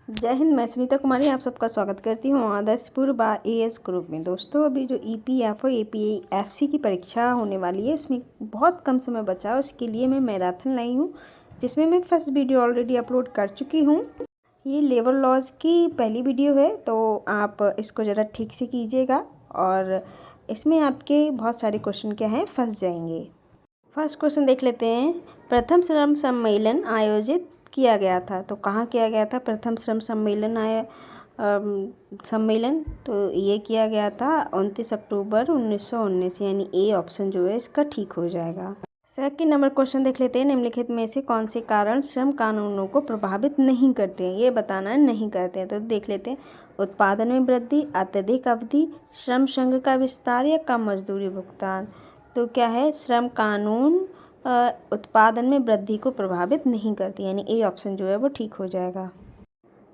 जय हिंद। मैं सुनीता कुमारी आप सबका स्वागत करती हूँ आदर्शपुर बा एएस ग्रुप में। दोस्तों, अभी जो ईपीएफओ एपीएफसी की परीक्षा होने वाली है उसमें बहुत कम समय बचा है। उसके लिए मैं मैराथन लाई हूँ जिसमें मैं फर्स्ट वीडियो ऑलरेडी अपलोड कर चुकी हूँ। ये लेबर लॉज की पहली वीडियो है, तो आप इसको ज़रा ठीक से कीजिएगा और इसमें आपके बहुत सारे क्वेश्चन क्या हैं फंस जाएंगे। फर्स्ट क्वेश्चन देख लेते हैं। प्रथम श्रम सम्मेलन आयोजित किया गया था, तो कहाँ किया गया था प्रथम श्रम सम्मेलन? तो ये किया गया था 29 अक्टूबर 1919, यानी ए ऑप्शन जो है इसका ठीक हो जाएगा। सेकंड नंबर क्वेश्चन देख लेते हैं। निम्नलिखित में से कौन से कारण श्रम कानूनों को प्रभावित नहीं करते हैं? ये बताना है नहीं करते हैं। तो देख लेते हैं। उत्पादन में वृद्धि, अत्यधिक अवधि, श्रम संघ का विस्तार या कम मजदूरी भुगतान। तो क्या है, श्रम कानून उत्पादन में वृद्धि को प्रभावित नहीं करती, यानी ए ऑप्शन जो है वो ठीक हो जाएगा।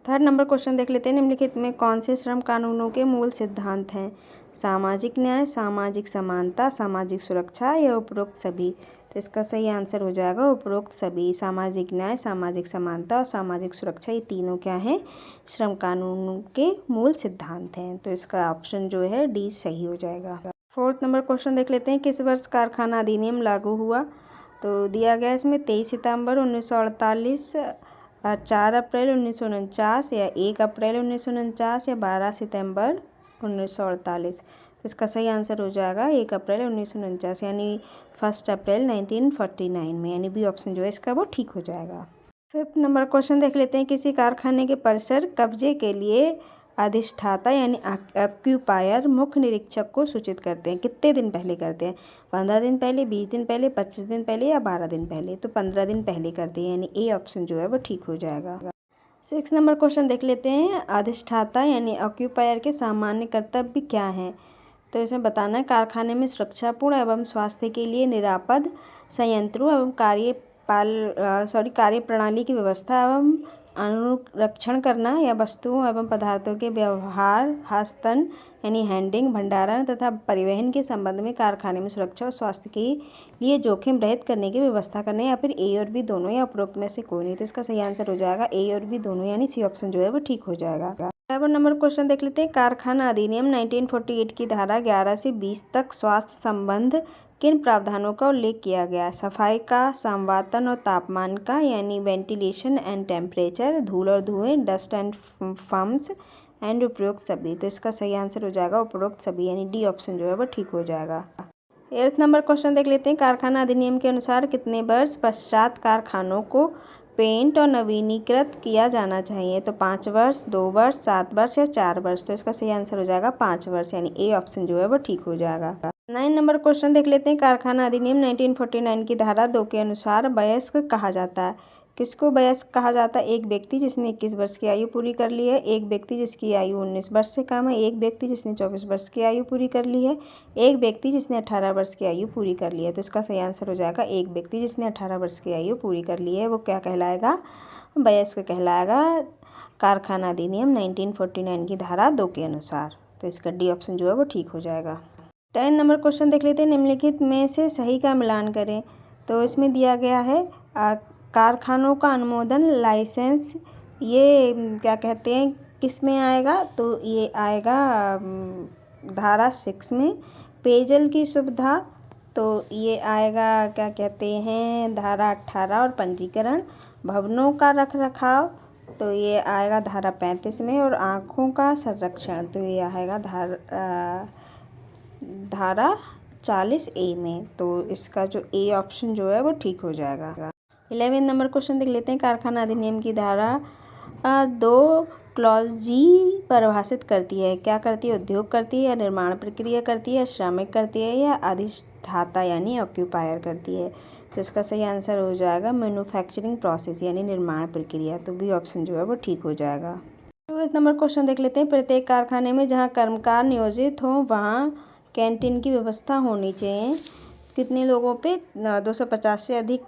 थर्ड नंबर क्वेश्चन देख लेते हैं। निम्नलिखित में कौन से श्रम कानूनों के मूल सिद्धांत हैं? सामाजिक न्याय, सामाजिक समानता, सामाजिक सुरक्षा या उपरोक्त सभी। तो इसका सही आंसर हो जाएगा उपरोक्त सभी। सामाजिक न्याय, सामाजिक समानता और सामाजिक सुरक्षा, ये तीनों क्या हैं, श्रम कानून के मूल सिद्धांत हैं। तो इसका ऑप्शन जो है डी सही हो जाएगा। फोर्थ नंबर क्वेश्चन देख लेते हैं। किस वर्ष कारखाना अधिनियम लागू हुआ? तो दिया गया इसमें 23 सितंबर 1948, 4 अप्रैल 1949 या 1 अप्रैल 1949 या 12 सितंबर 1948। तो इसका सही आंसर हो जाएगा 1 अप्रैल 1949, यानी 1 अप्रैल 1949 में, यानी बी ऑप्शन जो है इसका वो ठीक हो जाएगा। फिफ्थ नंबर क्वेश्चन देख लेते हैं। किसी कारखाने के परिसर कब्जे के लिए अधिष्ठाता यानी ऑक्यूपायर मुख्य निरीक्षक को सूचित करते हैं। कितने दिन पहले करते हैं? 15 दिन पहले, 20 दिन पहले, 25 दिन पहले या 12 दिन पहले? तो 15 दिन पहले करते हैं, यानी ए ऑप्शन जो है वो ठीक हो जाएगा। 6 नंबर क्वेश्चन देख लेते हैं। अधिष्ठाता यानी ऑक्यूपायर के सामान्य कर्तव्य क्या हैं? तो इसमें बताना है कारखाने में सुरक्षापूर्ण एवं स्वास्थ्य के लिए निरापद संयंत्रों एवं कार्यप्रणाली की व्यवस्था एवं अनुरक्षण करना, या वस्तुओं एवं पदार्थों के व्यवहार, हस्तन यानी हैंडलिंग, भंडारण तथा परिवहन के संबंध में कारखाने में सुरक्षा और स्वास्थ्य के लिए जोखिम रहित करने की व्यवस्था करना, या फिर ए और बी दोनों या उपरोक्त में से कोई नहीं। तो इसका सही आंसर हो जाएगा ए और बी दोनों, यानी सी ऑप्शन जो है वो ठीक हो जाएगा। 7 नंबर क्वेश्चन देख लेते हैं। कारखाना अधिनियम 1948 की धारा 11 से 20 तक स्वास्थ्य संबंध किन प्रावधानों का उल्लेख किया गया? सफाई का, संवातन और तापमान का, यानी वेंटिलेशन एंड टेम्परेचर, धूल और धुएं, डस्ट एंड फम्स एंड उपरोक्त सभी। तो इसका सही आंसर हो जाएगा उपरोक्त सभी, यानी डी ऑप्शन जो है वो ठीक हो जाएगा। 8 नंबर क्वेश्चन देख लेते हैं। कारखाना अधिनियम के अनुसार कितने वर्ष पश्चात कारखानों को पेंट और नवीनीकृत किया जाना चाहिए? तो 5 वर्ष, 2 वर्ष, 7 वर्ष या 4 वर्ष। तो इसका सही आंसर हो जाएगा 5 वर्ष, यानी ए ऑप्शन जो है वो ठीक हो जाएगा। 9 नंबर क्वेश्चन देख लेते हैं। कारखाना अधिनियम 1949 की धारा 2 के अनुसार वयस्क कहा जाता है। किसको वयस्क कहा जाता है? एक व्यक्ति जिसने 21 वर्ष की आयु पूरी कर ली है, एक व्यक्ति जिसकी आयु 19 वर्ष से कम है, एक व्यक्ति जिसने 24 वर्ष की आयु पूरी कर ली है, एक व्यक्ति जिसने 18 वर्ष की आयु पूरी कर ली है। तो इसका सही आंसर हो जाएगा एक व्यक्ति जिसने 18 वर्ष की आयु पूरी कर ली है, वो क्या कहलाएगा? वयस्क कहलाएगा, कारखाना अधिनियम 1949 की धारा 2 के अनुसार। तो इसका डी ऑप्शन जो है वो ठीक हो जाएगा। 10 नंबर क्वेश्चन देख लेते हैं। निम्नलिखित में से सही का मिलान करें। तो इसमें दिया गया है कारखानों का अनुमोदन लाइसेंस, ये क्या कहते हैं, किस में आएगा? तो ये आएगा धारा 6 में। पेयजल की सुविधा, तो ये आएगा क्या कहते हैं, धारा 18 और पंजीकरण। भवनों का रख रखाव, तो ये आएगा धारा 35 में। और आँखों का संरक्षण, तो ये आएगा धारा 40A में। तो इसका जो ए ऑप्शन जो है वो ठीक हो जाएगा। 11 नंबर क्वेश्चन देख लेते हैं। कारखाना अधिनियम की धारा 2 क्लॉज जी परिभाषित करती है। क्या करती है? उद्योग करती है, या निर्माण प्रक्रिया करती है, या श्रमिक करती है, या अधिष्ठाता यानी ऑक्यूपायर करती है। तो इसका सही आंसर हो जाएगा मैन्युफैक्चरिंग प्रोसेस, यानी निर्माण प्रक्रिया। तो बी ऑप्शन जो है वो ठीक हो जाएगा। 12 नंबर क्वेश्चन देख लेते हैं। प्रत्येक कारखाने में जहाँ कर्मकार नियोजित हों वहाँ कैंटीन की व्यवस्था होनी चाहिए। कितने लोगों पे? 250 से अधिक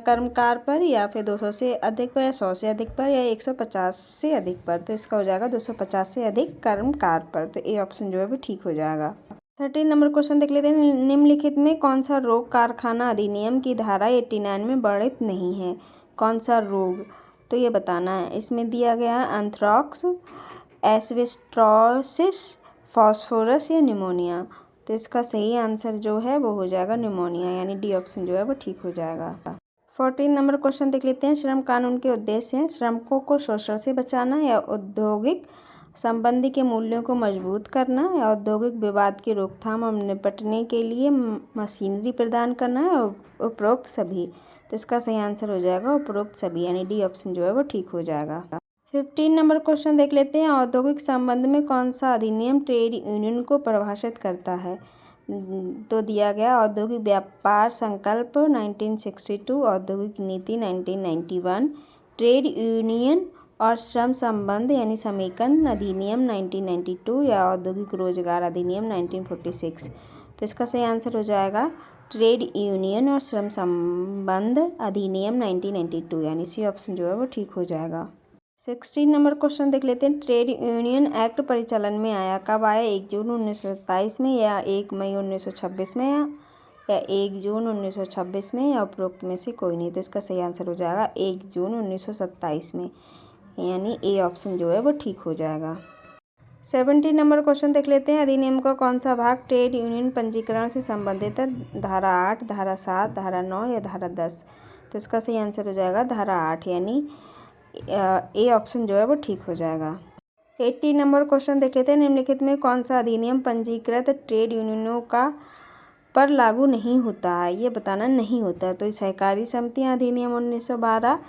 कर्मकार पर, या फिर 200 से अधिक पर, या 100 से अधिक पर, या 150 से अधिक पर। तो इसका हो जाएगा 250 से अधिक कर्मकार पर। तो ए ऑप्शन जो है वो ठीक हो जाएगा। 13 नंबर क्वेश्चन देख लेते हैं। निम्नलिखित में कौन सा रोग कारखाना अधिनियम की धारा 89 में वर्णित नहीं है? कौन सा रोग? तो ये बताना है। इसमें दिया गया है एंथ्राक्स, एस्बेस्टोसिस, फास्फोरस या निमोनिया। तो इसका सही आंसर जो है वो हो जाएगा निमोनिया, यानी डी ऑप्शन जो है वो ठीक हो जाएगा। 14 नंबर क्वेश्चन देख लेते हैं। श्रम कानून के उद्देश्य हैं श्रमिकों को शोषण से बचाना, या औद्योगिक संबंधी के मूल्यों को मजबूत करना, या औद्योगिक विवाद की रोकथाम और निपटने के लिए मशीनरी प्रदान करना, है उपरोक्त सभी। तो इसका सही आंसर हो जाएगा उपरोक्त सभी, यानी डी ऑप्शन जो है वो ठीक हो जाएगा। 15 नंबर क्वेश्चन देख लेते हैं। औद्योगिक संबंध में कौन सा अधिनियम ट्रेड यूनियन को परिभाषित करता है? तो दिया गया औद्योगिक व्यापार संकल्प 1962, औद्योगिक नीति 1991, ट्रेड यूनियन और श्रम संबंध यानी समेकन अधिनियम 1992, या औद्योगिक रोजगार अधिनियम 1946। तो इसका सही आंसर हो जाएगा ट्रेड यूनियन और श्रम संबंध अधिनियम 1992, यानी सी ऑप्शन जो है वो ठीक हो जाएगा। 16 नंबर क्वेश्चन देख लेते हैं। ट्रेड यूनियन एक्ट परिचालन में आया, कब आया? 1 जून 1927 में, या 1 मई 1926 में, या 1 जून 1926 में, या उपरोक्त में से कोई नहीं। तो इसका सही आंसर हो जाएगा 1 जून 1927 में, यानी ए ऑप्शन जो है वो ठीक हो जाएगा। 17 नंबर क्वेश्चन देख लेते हैं। अधिनियम का कौन सा भाग ट्रेड यूनियन पंजीकरण से संबंधित है? धारा 8, धारा 7, धारा 9 या धारा 10। तो इसका सही आंसर हो जाएगा धारा 8, यानी ए ऑप्शन जो है वो ठीक हो जाएगा। 80 नंबर क्वेश्चन देख लेते हैं। निम्नलिखित में कौन सा अधिनियम पंजीकृत ट्रेड यूनियनों का पर लागू नहीं होता है? ये बताना नहीं होता। तो सहकारी समितियाँ अधिनियम 1912,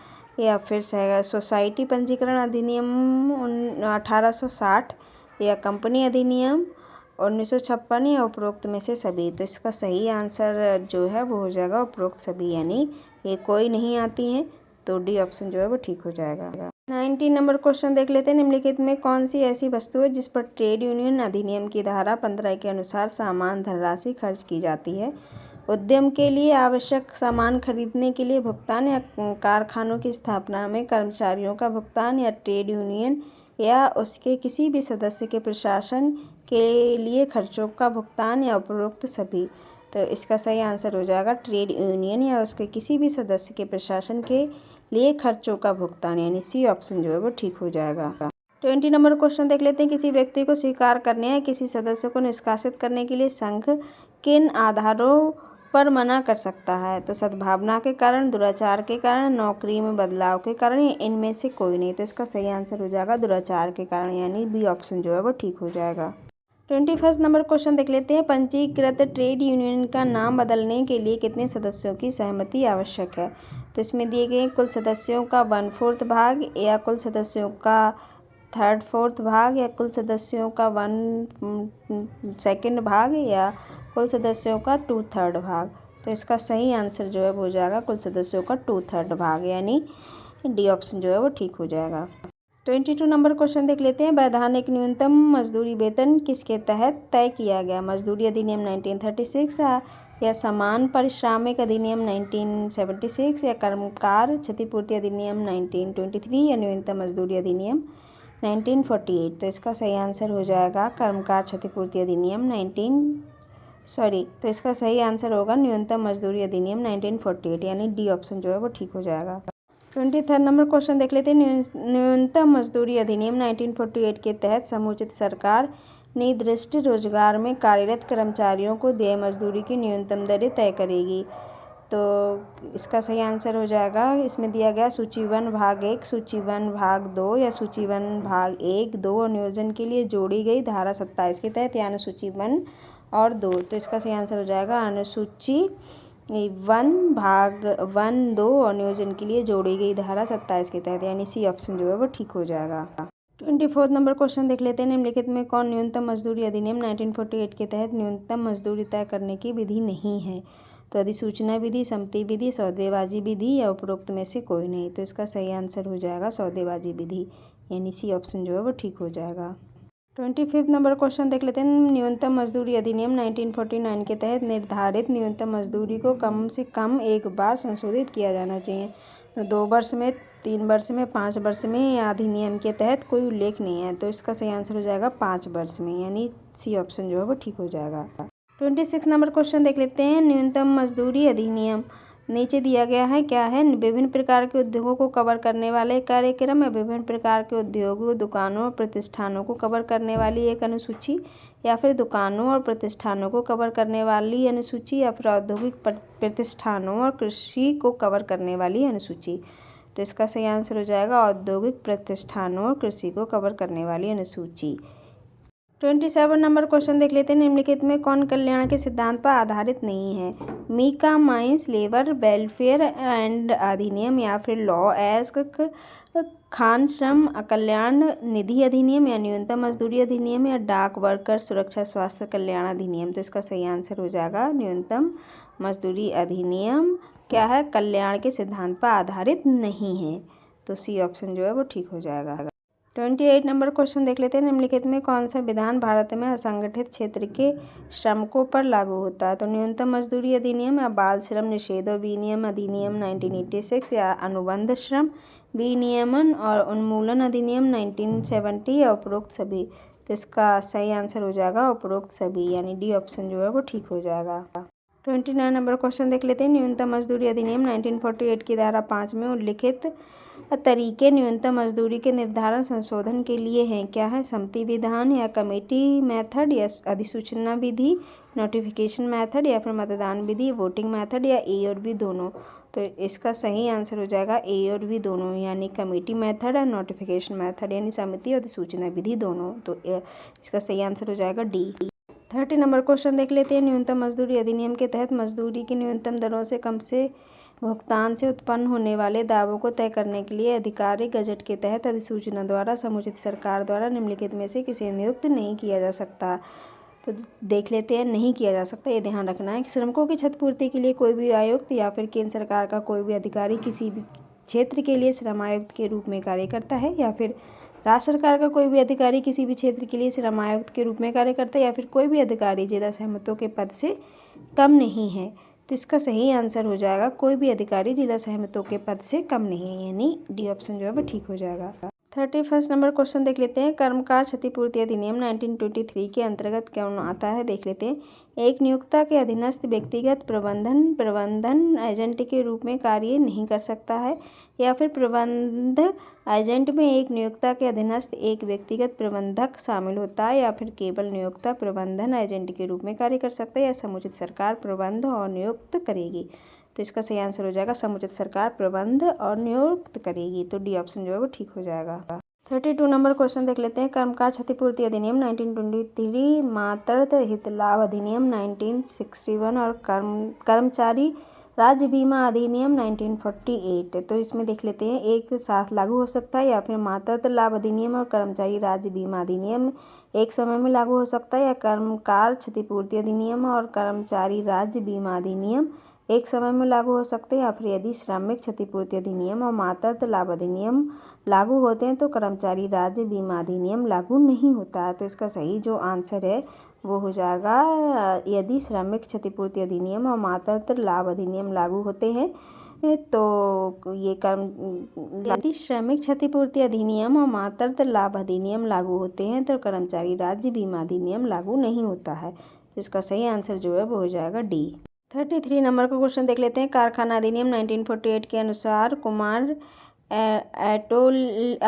या फिर सोसाइटी पंजीकरण अधिनियम 1860, या कंपनी अधिनियम 1956, या उपरोक्त में से सभी। तो इसका सही आंसर जो है वो हो जाएगा उपरोक्त सभी, यानी ये कोई नहीं आती हैं। तो डी ऑप्शन जो है वो ठीक हो जाएगा। 19 नंबर क्वेश्चन देख लेते हैं। निम्नलिखित में कौन सी ऐसी वस्तु है जिस पर ट्रेड यूनियन अधिनियम की धारा 15 के अनुसार समान धनराशि खर्च की जाती है? उद्यम के लिए आवश्यक सामान खरीदने के लिए भुगतान, या कारखानों की स्थापना में कर्मचारियों का भुगतान, या ट्रेड यूनियन या उसके किसी भी सदस्य के प्रशासन के लिए खर्चों का भुगतान, या उपरोक्त सभी। तो इसका सही आंसर हो जाएगा ट्रेड यूनियन या उसके किसी भी सदस्य के प्रशासन के लिए खर्चों का भुगतान, यानी सी ऑप्शन जो है वो ठीक हो जाएगा। 20 नंबर क्वेश्चन देख लेते हैं। किसी व्यक्ति को स्वीकार करने या किसी सदस्य को निष्कासित करने के लिए संघ किन आधारों पर मना कर सकता है? तो सद्भावना के कारण, दुराचार के कारण, नौकरी में बदलाव के कारण, या इनमें से कोई नहीं। तो इसका सही आंसर हो जाएगा दुराचार के कारण, यानी बी ऑप्शन जो है वो ठीक हो जाएगा। 21 नंबर क्वेश्चन देख लेते हैं। पंजीकृत ट्रेड यूनियन का नाम बदलने के लिए कितने सदस्यों की सहमति आवश्यक है? तो इसमें दिए गए कुल सदस्यों का 1/4 भाग, या कुल सदस्यों का 3/4 भाग, या कुल सदस्यों का 1/2 भाग, या कुल सदस्यों का 2/3 भाग। तो इसका सही आंसर जो है वो हो जाएगा कुल सदस्यों का 2/3 भाग, यानी डी ऑप्शन जो है वो ठीक हो जाएगा। 22 नंबर क्वेश्चन देख लेते हैं। वैधानिक न्यूनतम मजदूरी वेतन किसके तहत तय किया गया? मजदूरी अधिनियम 1936, या समान पारिश्रमिक अधिनियम 1976, या कर्मकार क्षतिपूर्ति अधिनियम 1923, या न्यूनतम मजदूरी अधिनियम 1948। तो इसका सही आंसर हो जाएगा कर्मकार क्षतिपूर्ति अधिनियम तो इसका सही आंसर होगा न्यूनतम मजदूरी अधिनियम 1948, यानी डी ऑप्शन जो है वो ठीक हो जाएगा। 23 नंबर क्वेश्चन देख लेते हैं। न्यूनतम मजदूरी अधिनियम 1948 के तहत समुचित सरकार निर्दिष्ट रोजगार में कार्यरत कर्मचारियों को देय मजदूरी की न्यूनतम दरें तय करेगी। तो इसका सही आंसर हो जाएगा, इसमें दिया गया सूची 1 भाग 1, सूची 1 भाग 2, या सूची 1 भाग 1, 2 और नियोजन के लिए जोड़ी गई धारा 27 के तहत, या अनुसूची 1 और 2। तो इसका सही आंसर हो जाएगा अनुसूची 1 भाग 1, 2 और नियोजन के लिए जोड़ी गई धारा 27 के तहत, यानी सी ऑप्शन जो है वो ठीक हो जाएगा। 24 नंबर क्वेश्चन देख लेते हैं। निम्नलिखित में कौन न्यूनतम मजदूरी अधिनियम 1948 के तहत न्यूनतम मजदूरी तय करने की विधि नहीं है? तो अधिसूचना विधि, सम्मति विधि, सौदेबाजी विधि, या उपरोक्त में से कोई नहीं। तो इसका सही आंसर हो जाएगा सौदेबाजी विधि, यानी सी ऑप्शन जो है वो ठीक हो जाएगा। 25 नंबर क्वेश्चन देख लेते हैं। न्यूनतम मजदूरी अधिनियम 1949 के तहत निर्धारित न्यूनतम मजदूरी को कम से कम एक बार संशोधित किया जाना चाहिए। तो 2 वर्ष में, 3 वर्ष में, 5 वर्ष में, या अधिनियम के तहत कोई उल्लेख नहीं है। तो इसका सही आंसर हो जाएगा 5 वर्ष में, यानी सी ऑप्शन जो है वो ठीक हो जाएगा। 26 नंबर क्वेश्चन देख लेते हैं। न्यूनतम मजदूरी अधिनियम नीचे दिया गया है क्या है, विभिन्न प्रकार के उद्योगों को कवर करने वाले कार्यक्रम या विभिन्न प्रकार के उद्योगों, दुकानों और प्रतिष्ठानों को कवर करने वाली एक अनुसूची, या फिर दुकानों और प्रतिष्ठानों को कवर करने वाली अनुसूची, या फिर औद्योगिक प्रतिष्ठानों और कृषि को कवर करने वाली अनुसूची। तो इसका सही आंसर हो जाएगा औद्योगिक प्रतिष्ठानों और कृषि को कवर करने वाली अनुसूची। 27 नंबर क्वेश्चन देख लेते हैं। निम्नलिखित में कौन कल्याण के सिद्धांत पर आधारित नहीं है? Mica mines labour welfare and अधिनियम, या फिर लॉ एस्क खान श्रम कल्याण निधि अधिनियम, या न्यूनतम मजदूरी अधिनियम, या डाक वर्कर सुरक्षा स्वास्थ्य कल्याण अधिनियम। तो इसका सही आंसर हो जाएगा न्यूनतम मजदूरी अधिनियम क्या है, कल्याण के सिद्धांत पर आधारित नहीं है। तो सी ऑप्शन जो है वो ठीक हो जाएगा। 28 नंबर क्वेश्चन देख लेते हैं। निम्नलिखित में कौन सा विधान भारत में असंगठित क्षेत्र के श्रमिकों पर लागू होता है? तो न्यूनतम मजदूरी अधिनियम, या बाल श्रम निषेध विनियम अधिनियम 1986, या अनुबंध श्रम विनियमन और उन्मूलन अधिनियम 1970, या उपरोक्त सभी। तो इसका सही आंसर हो जाएगा उपरोक्त सभी, यानी डी ऑप्शन जो है वो ठीक हो जाएगा। 29 नंबर क्वेश्चन देख लेते हैं। न्यूनतम मजदूरी अधिनियम 1948 की धारा 5 में उल्लिखित तरीके न्यूनतम मजदूरी के निर्धारण संशोधन के लिए हैं क्या है? सम्मति विधान, या कमेटी मेथड, या अधिसूचना विधि नोटिफिकेशन मेथड, या फिर मतदान विधि वोटिंग मेथड, या ए और बी दोनों। तो इसका सही आंसर हो जाएगा ए और बी दोनों, यानी कमेटी मेथड और नोटिफिकेशन मेथड, यानी समिति और अधिसूचना विधि दोनों। तो इसका सही आंसर हो जाएगा डी। 30 नंबर क्वेश्चन देख लेते हैं। न्यूनतम मजदूरी अधिनियम के तहत मजदूरी की न्यूनतम दरों से कम से भुगतान से उत्पन्न होने वाले दावों को तय करने के लिए आधिकारिक गजट के तहत अधिसूचना द्वारा समुचित सरकार द्वारा निम्नलिखित में से किसे नियुक्त नहीं किया जा सकता। तो देख लेते हैं, नहीं किया जा सकता, ये ध्यान रखना है कि श्रमिकों की क्षतिपूर्ति के लिए कोई भी आयुक्त या फिर केंद्र सरकार का कोई भी अधिकारी किसी भी क्षेत्र के लिए श्रम आयुक्त के रूप में कार्य करता है, या फिर राज्य सरकार का कोई भी अधिकारी किसी भी क्षेत्र के लिए श्रम आयुक्त के रूप में कार्य करता है, या फिर कोई भी अधिकारी जिला सहमतों के पद से कम नहीं है। तो इसका सही आंसर हो जाएगा कोई भी अधिकारी जिला सहमतों के पद से कम नहीं है, यानी डी ऑप्शन जो है वो ठीक हो जाएगा। 31 नंबर क्वेश्चन देख लेते हैं। कर्मकार क्षतिपूर्ति अधिनियम 1923 के अंतर्गत कौन आता है, देख लेते हैं। एक नियोक्ता के अधीनस्थ व्यक्तिगत प्रबंधन एजेंट के रूप में कार्य नहीं कर सकता है, या फिर प्रबंध एजेंट में एक नियोक्ता के अधीनस्थ एक व्यक्तिगत प्रबंधक शामिल होता है, या फिर केवल नियोक्ता प्रबंधन एजेंट के रूप में कार्य कर सकता है, या समुचित सरकार प्रबंध और नियुक्त करेगी। तो इसका सही आंसर हो जाएगा समुचित सरकार प्रबंध और नियुक्त करेगी। तो डी ऑप्शन जो है वो ठीक हो जाएगा। 32 नंबर क्वेश्चन देख लेते हैं। कर्मकार क्षतिपूर्ति अधिनियम 1923, मातृत्व हित लाभ अधिनियम 1961 और कर्मचारी राज्य बीमा अधिनियम 1948। तो इसमें देख लेते हैं, एक साथ लागू हो सकता है, या फिर मातृत्व लाभ अधिनियम और कर्मचारी राज्य बीमा अधिनियम एक समय में लागू हो सकता है, या कर्मकार क्षतिपूर्ति अधिनियम और कर्मचारी राज्य बीमा अधिनियम एक समय में लागू हो सकते हैं, या फिर यदि श्रमिक क्षतिपूर्ति अधिनियम और मातृत्व लाभ अधिनियम लागू होते हैं तो कर्मचारी राज्य बीमा अधिनियम लागू नहीं होता है। तो इसका सही जो आंसर है वो हो जाएगा यदि श्रमिक क्षतिपूर्ति अधिनियम और मातृत्व लाभ अधिनियम लागू होते हैं तो ये यदि श्रमिक क्षतिपूर्ति अधिनियम और मातृत्व लाभ अधिनियम लागू होते हैं तो कर्मचारी राज्य बीमा अधिनियम लागू नहीं होता है। तो इसका सही आंसर जो है वो हो जाएगा डी। 33 नंबर का क्वेश्चन देख लेते हैं। कारखाना अधिनियम 1948 के अनुसार कुमार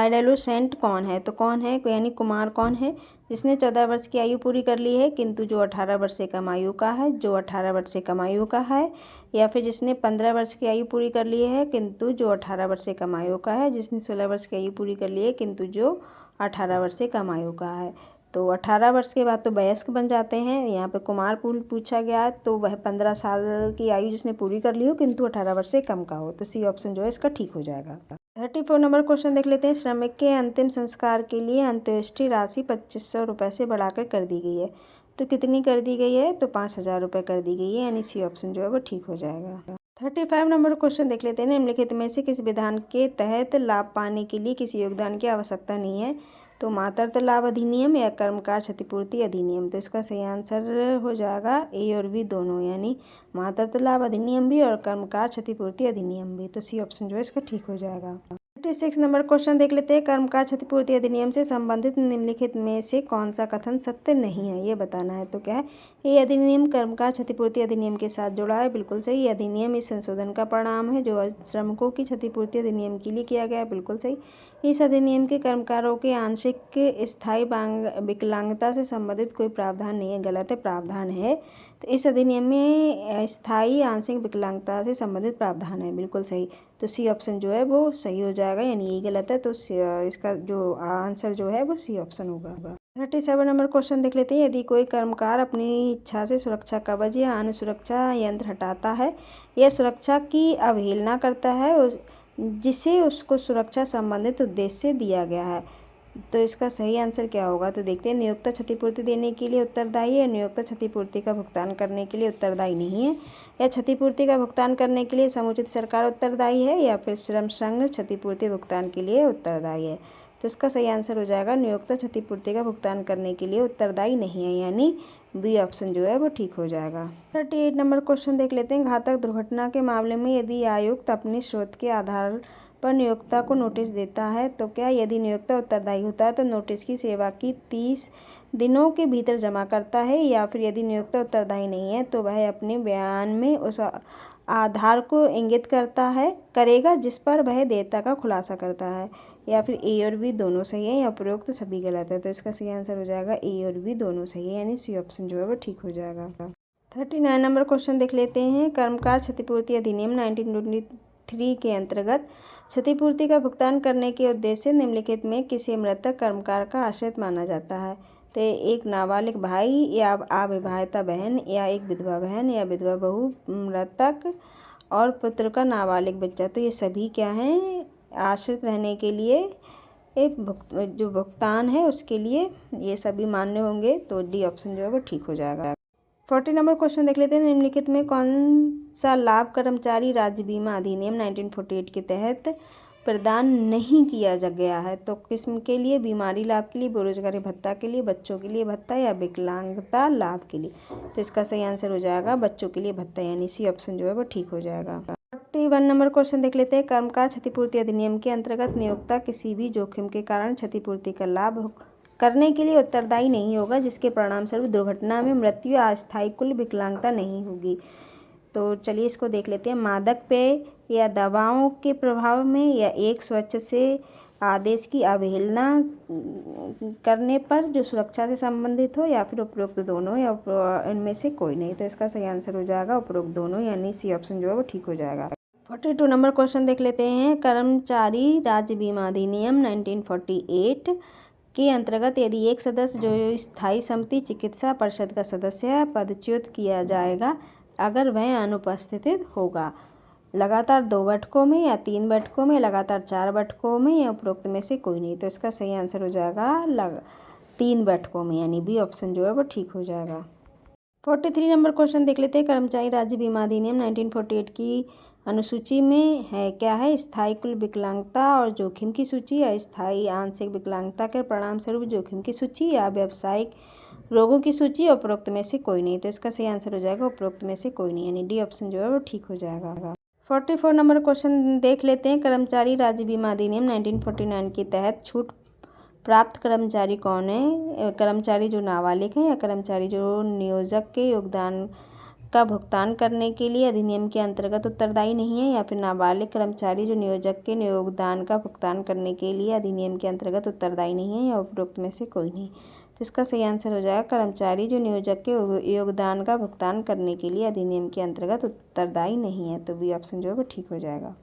एडोलेसेंट कौन है? तो कौन है, यानी कुमार कौन है? जिसने 14 वर्ष की आयु पूरी कर ली है किंतु जो 18 वर्ष से कम आयु का है, जो 18 वर्ष से कम आयु का है, या फिर जिसने 15 वर्ष की आयु पूरी कर ली है किंतु जो 18 वर्ष से कम आयु का है, जिसने 16 वर्ष की आयु पूरी कर ली है किंतु जो 18 वर्ष से कम आयु का है। तो 18 वर्ष के बाद तो वयस्क बन जाते हैं। यहाँ पे कुमार पूछा गया तो वह 15 साल की आयु जिसने पूरी कर ली हो किंतु 18 वर्ष से कम का हो। तो सी ऑप्शन जो है इसका ठीक हो जाएगा। 34 नंबर क्वेश्चन देख लेते हैं। श्रमिक के अंतिम संस्कार के लिए अंत्येष्टि राशि 2500 रुपये से बढ़ाकर कर दी गई है। तो कितनी कर दी गई है? तो 5000 रुपये कर दी गई है, यानी सी ऑप्शन जो है वो ठीक हो जाएगा। 35 नंबर क्वेश्चन देख लेते हैं। निम्नलिखित में से किस विधान के तहत लाभ पाने के लिए किसी योगदान की आवश्यकता नहीं है? तो मातृत्व लाभ अधिनियम या कर्मकार क्षतिपूर्ति अधिनियम। तो इसका सही आंसर हो जाएगा ए और बी दोनों, यानी मातृत्व लाभ अधिनियम भी और कर्मकार क्षतिपूर्ति अधिनियम भी। तो सी ऑप्शन जो है इसका ठीक हो जाएगा। 36 नंबर क्वेश्चन देख लेते हैं। कर्मकार क्षतिपूर्ति अधिनियम से संबंधित निम्नलिखित में से कौन सा कथन सत्य नहीं है, ये बताना है। तो क्या है, ये अधिनियम कर्मकार क्षतिपूर्ति अधिनियम के साथ जुड़ा है, बिल्कुल सही। ये अधिनियम इस संशोधन का परिणाम है जो श्रमिकों की क्षतिपूर्ति अधिनियम के लिए किया गया है, बिल्कुल सही। इस अधिनियम के कर्मकारों के आंशिक स्थायी विकलांगता से संबंधित कोई प्रावधान नहीं है, गलत है, प्रावधान है। तो इस अधिनियम में स्थायी आंशिक विकलांगता से संबंधित प्रावधान है, बिल्कुल सही। तो सी ऑप्शन जो है वो सही हो जाएगा, यानी ये गलत है। तो इसका जो आंसर जो है वो सी ऑप्शन होगा। 37 नंबर क्वेश्चन देख लेते हैं। यदि कोई कर्मकार अपनी इच्छा से सुरक्षा कवच या अन्य सुरक्षा यंत्र हटाता है या सुरक्षा की अवहेलना करता है जिसे उसको सुरक्षा संबंधित उद्देश्य से दिया गया है, तो इसका सही आंसर क्या होगा। तो देखते हैं, नियोक्ता क्षतिपूर्ति देने के लिए उत्तरदायी है, नियोक्ता क्षतिपूर्ति का भुगतान करने के लिए उत्तरदायी नहीं है, या क्षतिपूर्ति का भुगतान करने के लिए समुचित सरकार उत्तरदायी है, या फिर श्रम संघ क्षतिपूर्ति भुगतान के लिए उत्तरदायी है। तो इसका सही आंसर हो जाएगा, नियोक्ता क्षतिपूर्ति का भुगतान करने के लिए उत्तरदायी नहीं है, यानी बी ऑप्शन जो है वो ठीक हो जाएगा। 38 नंबर क्वेश्चन देख लेते हैं। घातक दुर्घटना के मामले में यदि आयुक्त अपने स्रोत के आधार पर नियोक्ता को नोटिस देता है, तो क्या यदि नियोक्ता उत्तरदायी होता है तो नोटिस की सेवा की 30 दिनों के भीतर जमा करता है, या फिर यदि नियोक्ता उत्तरदायी नहीं है तो वह अपने बयान में उस आधार को इंगित करेगा जिस पर वह देयता का खुलासा करता है, या फिर ए और बी दोनों सही है, या उपरोक्त सभी गलत है। तो इसका सही आंसर हो जाएगा ए और बी दोनों सही है, यानी सी ऑप्शन जो है वो ठीक हो जाएगा। 39 नंबर क्वेश्चन देख लेते हैं। कर्मकार क्षतिपूर्ति अधिनियम 1923 के अंतर्गत क्षतिपूर्ति का भुगतान करने के उद्देश्य से निम्नलिखित में किसी मृतक कर्मकार का आश्रित माना जाता है। तो एक नाबालिग भाई या अविवाहिता बहन या एक विधवा बहन या विधवा बहू, मृतक और पुत्र का नाबालिग बच्चा, तो ये सभी क्या हैं, आश्रित रहने के लिए एक जो भुगतान है उसके लिए ये सभी मान्य होंगे। तो डी ऑप्शन जो है वो ठीक हो जाएगा। 40 नंबर क्वेश्चन देख लेते हैं। निम्नलिखित में कौन सा लाभ कर्मचारी राज्य बीमा अधिनियम 1948 के तहत प्रदान नहीं किया गया है। तो किस्म के लिए, बीमारी लाभ के लिए, बेरोजगारी भत्ता के लिए, बच्चों के लिए भत्ता, या विकलांगता लाभ के लिए। तो इसका सही आंसर हो जाएगा बच्चों के लिए भत्ता, यानी सी ऑप्शन जो है वो ठीक हो जाएगा। 41 नंबर क्वेश्चन देख लेते हैं। कर्मकार क्षतिपूर्ति अधिनियम के अंतर्गत नियोक्ता किसी भी जोखिम के कारण क्षतिपूर्ति का लाभ करने के लिए उत्तरदायी नहीं होगा जिसके परिणामस्वरूप दुर्घटना में मृत्यु या अस्थायी कुल विकलांगता नहीं होगी। तो चलिए इसको देख लेते हैं। मादक पेय या दवाओं के प्रभाव में, या एक स्वच्छ से आदेश की अवहेलना करने पर जो सुरक्षा से संबंधित हो, या फिर उपरोक्त दोनों, या इनमें से कोई नहीं। तो इसका सही आंसर हो जाएगा उपरोक्त दोनों, यानी सी ऑप्शन जो है वो ठीक हो जाएगा। 42 नंबर क्वेश्चन देख लेते हैं। कर्मचारी राज्य बीमा अधिनियम 1948 के अंतर्गत यदि एक सदस्य जो स्थायी समिति चिकित्सा परिषद का सदस्य है पदच्युत किया जाएगा अगर वह अनुपस्थित होगा लगातार 2 बैठकों में, या 3 बैठकों में, लगातार 4 बैठकों में, या उपरोक्त में से कोई नहीं। तो इसका सही आंसर हो जाएगा 3 बैठकों में, यानी बी ऑप्शन जो है वो ठीक हो जाएगा। 43 नंबर क्वेश्चन देख लेते हैं। कर्मचारी राज्य बीमा अधिनियम 1948 की अनुसूची में है क्या है, स्थायी कुल विकलांगता और जोखिम की सूची, या स्थायी आंशिक विकलांगता के परिणाम स्वरूप जोखिम की सूची, या व्यावसायिक रोगों की सूची, उपरोक्त में से कोई नहीं। तो इसका सही आंसर हो जाएगा उपरोक्त में से कोई नहीं, यानी डी ऑप्शन जो है वो ठीक हो जाएगा। 44 नंबर क्वेश्चन देख लेते हैं। कर्मचारी राज्य बीमा अधिनियम 1949 के तहत छूट प्राप्त कर्मचारी कौन है। कर्मचारी जो नाबालिग हैं, या कर्मचारी जो नियोजक के योगदान का भुगतान करने के लिए अधिनियम के अंतर्गत उत्तरदायी नहीं है, या फिर नाबालिग कर्मचारी जो नियोजक के योगदान का भुगतान करने के लिए अधिनियम के अंतर्गत उत्तरदायी नहीं है, या उपरोक्त में से कोई नहीं। तो इसका सही आंसर हो जाएगा कर्मचारी जो नियोजक के योगदान का भुगतान करने के लिए अधिनियम के अंतर्गत उत्तरदायी नहीं है। तो बी ऑप्शन जो है वो ठीक हो जाएगा।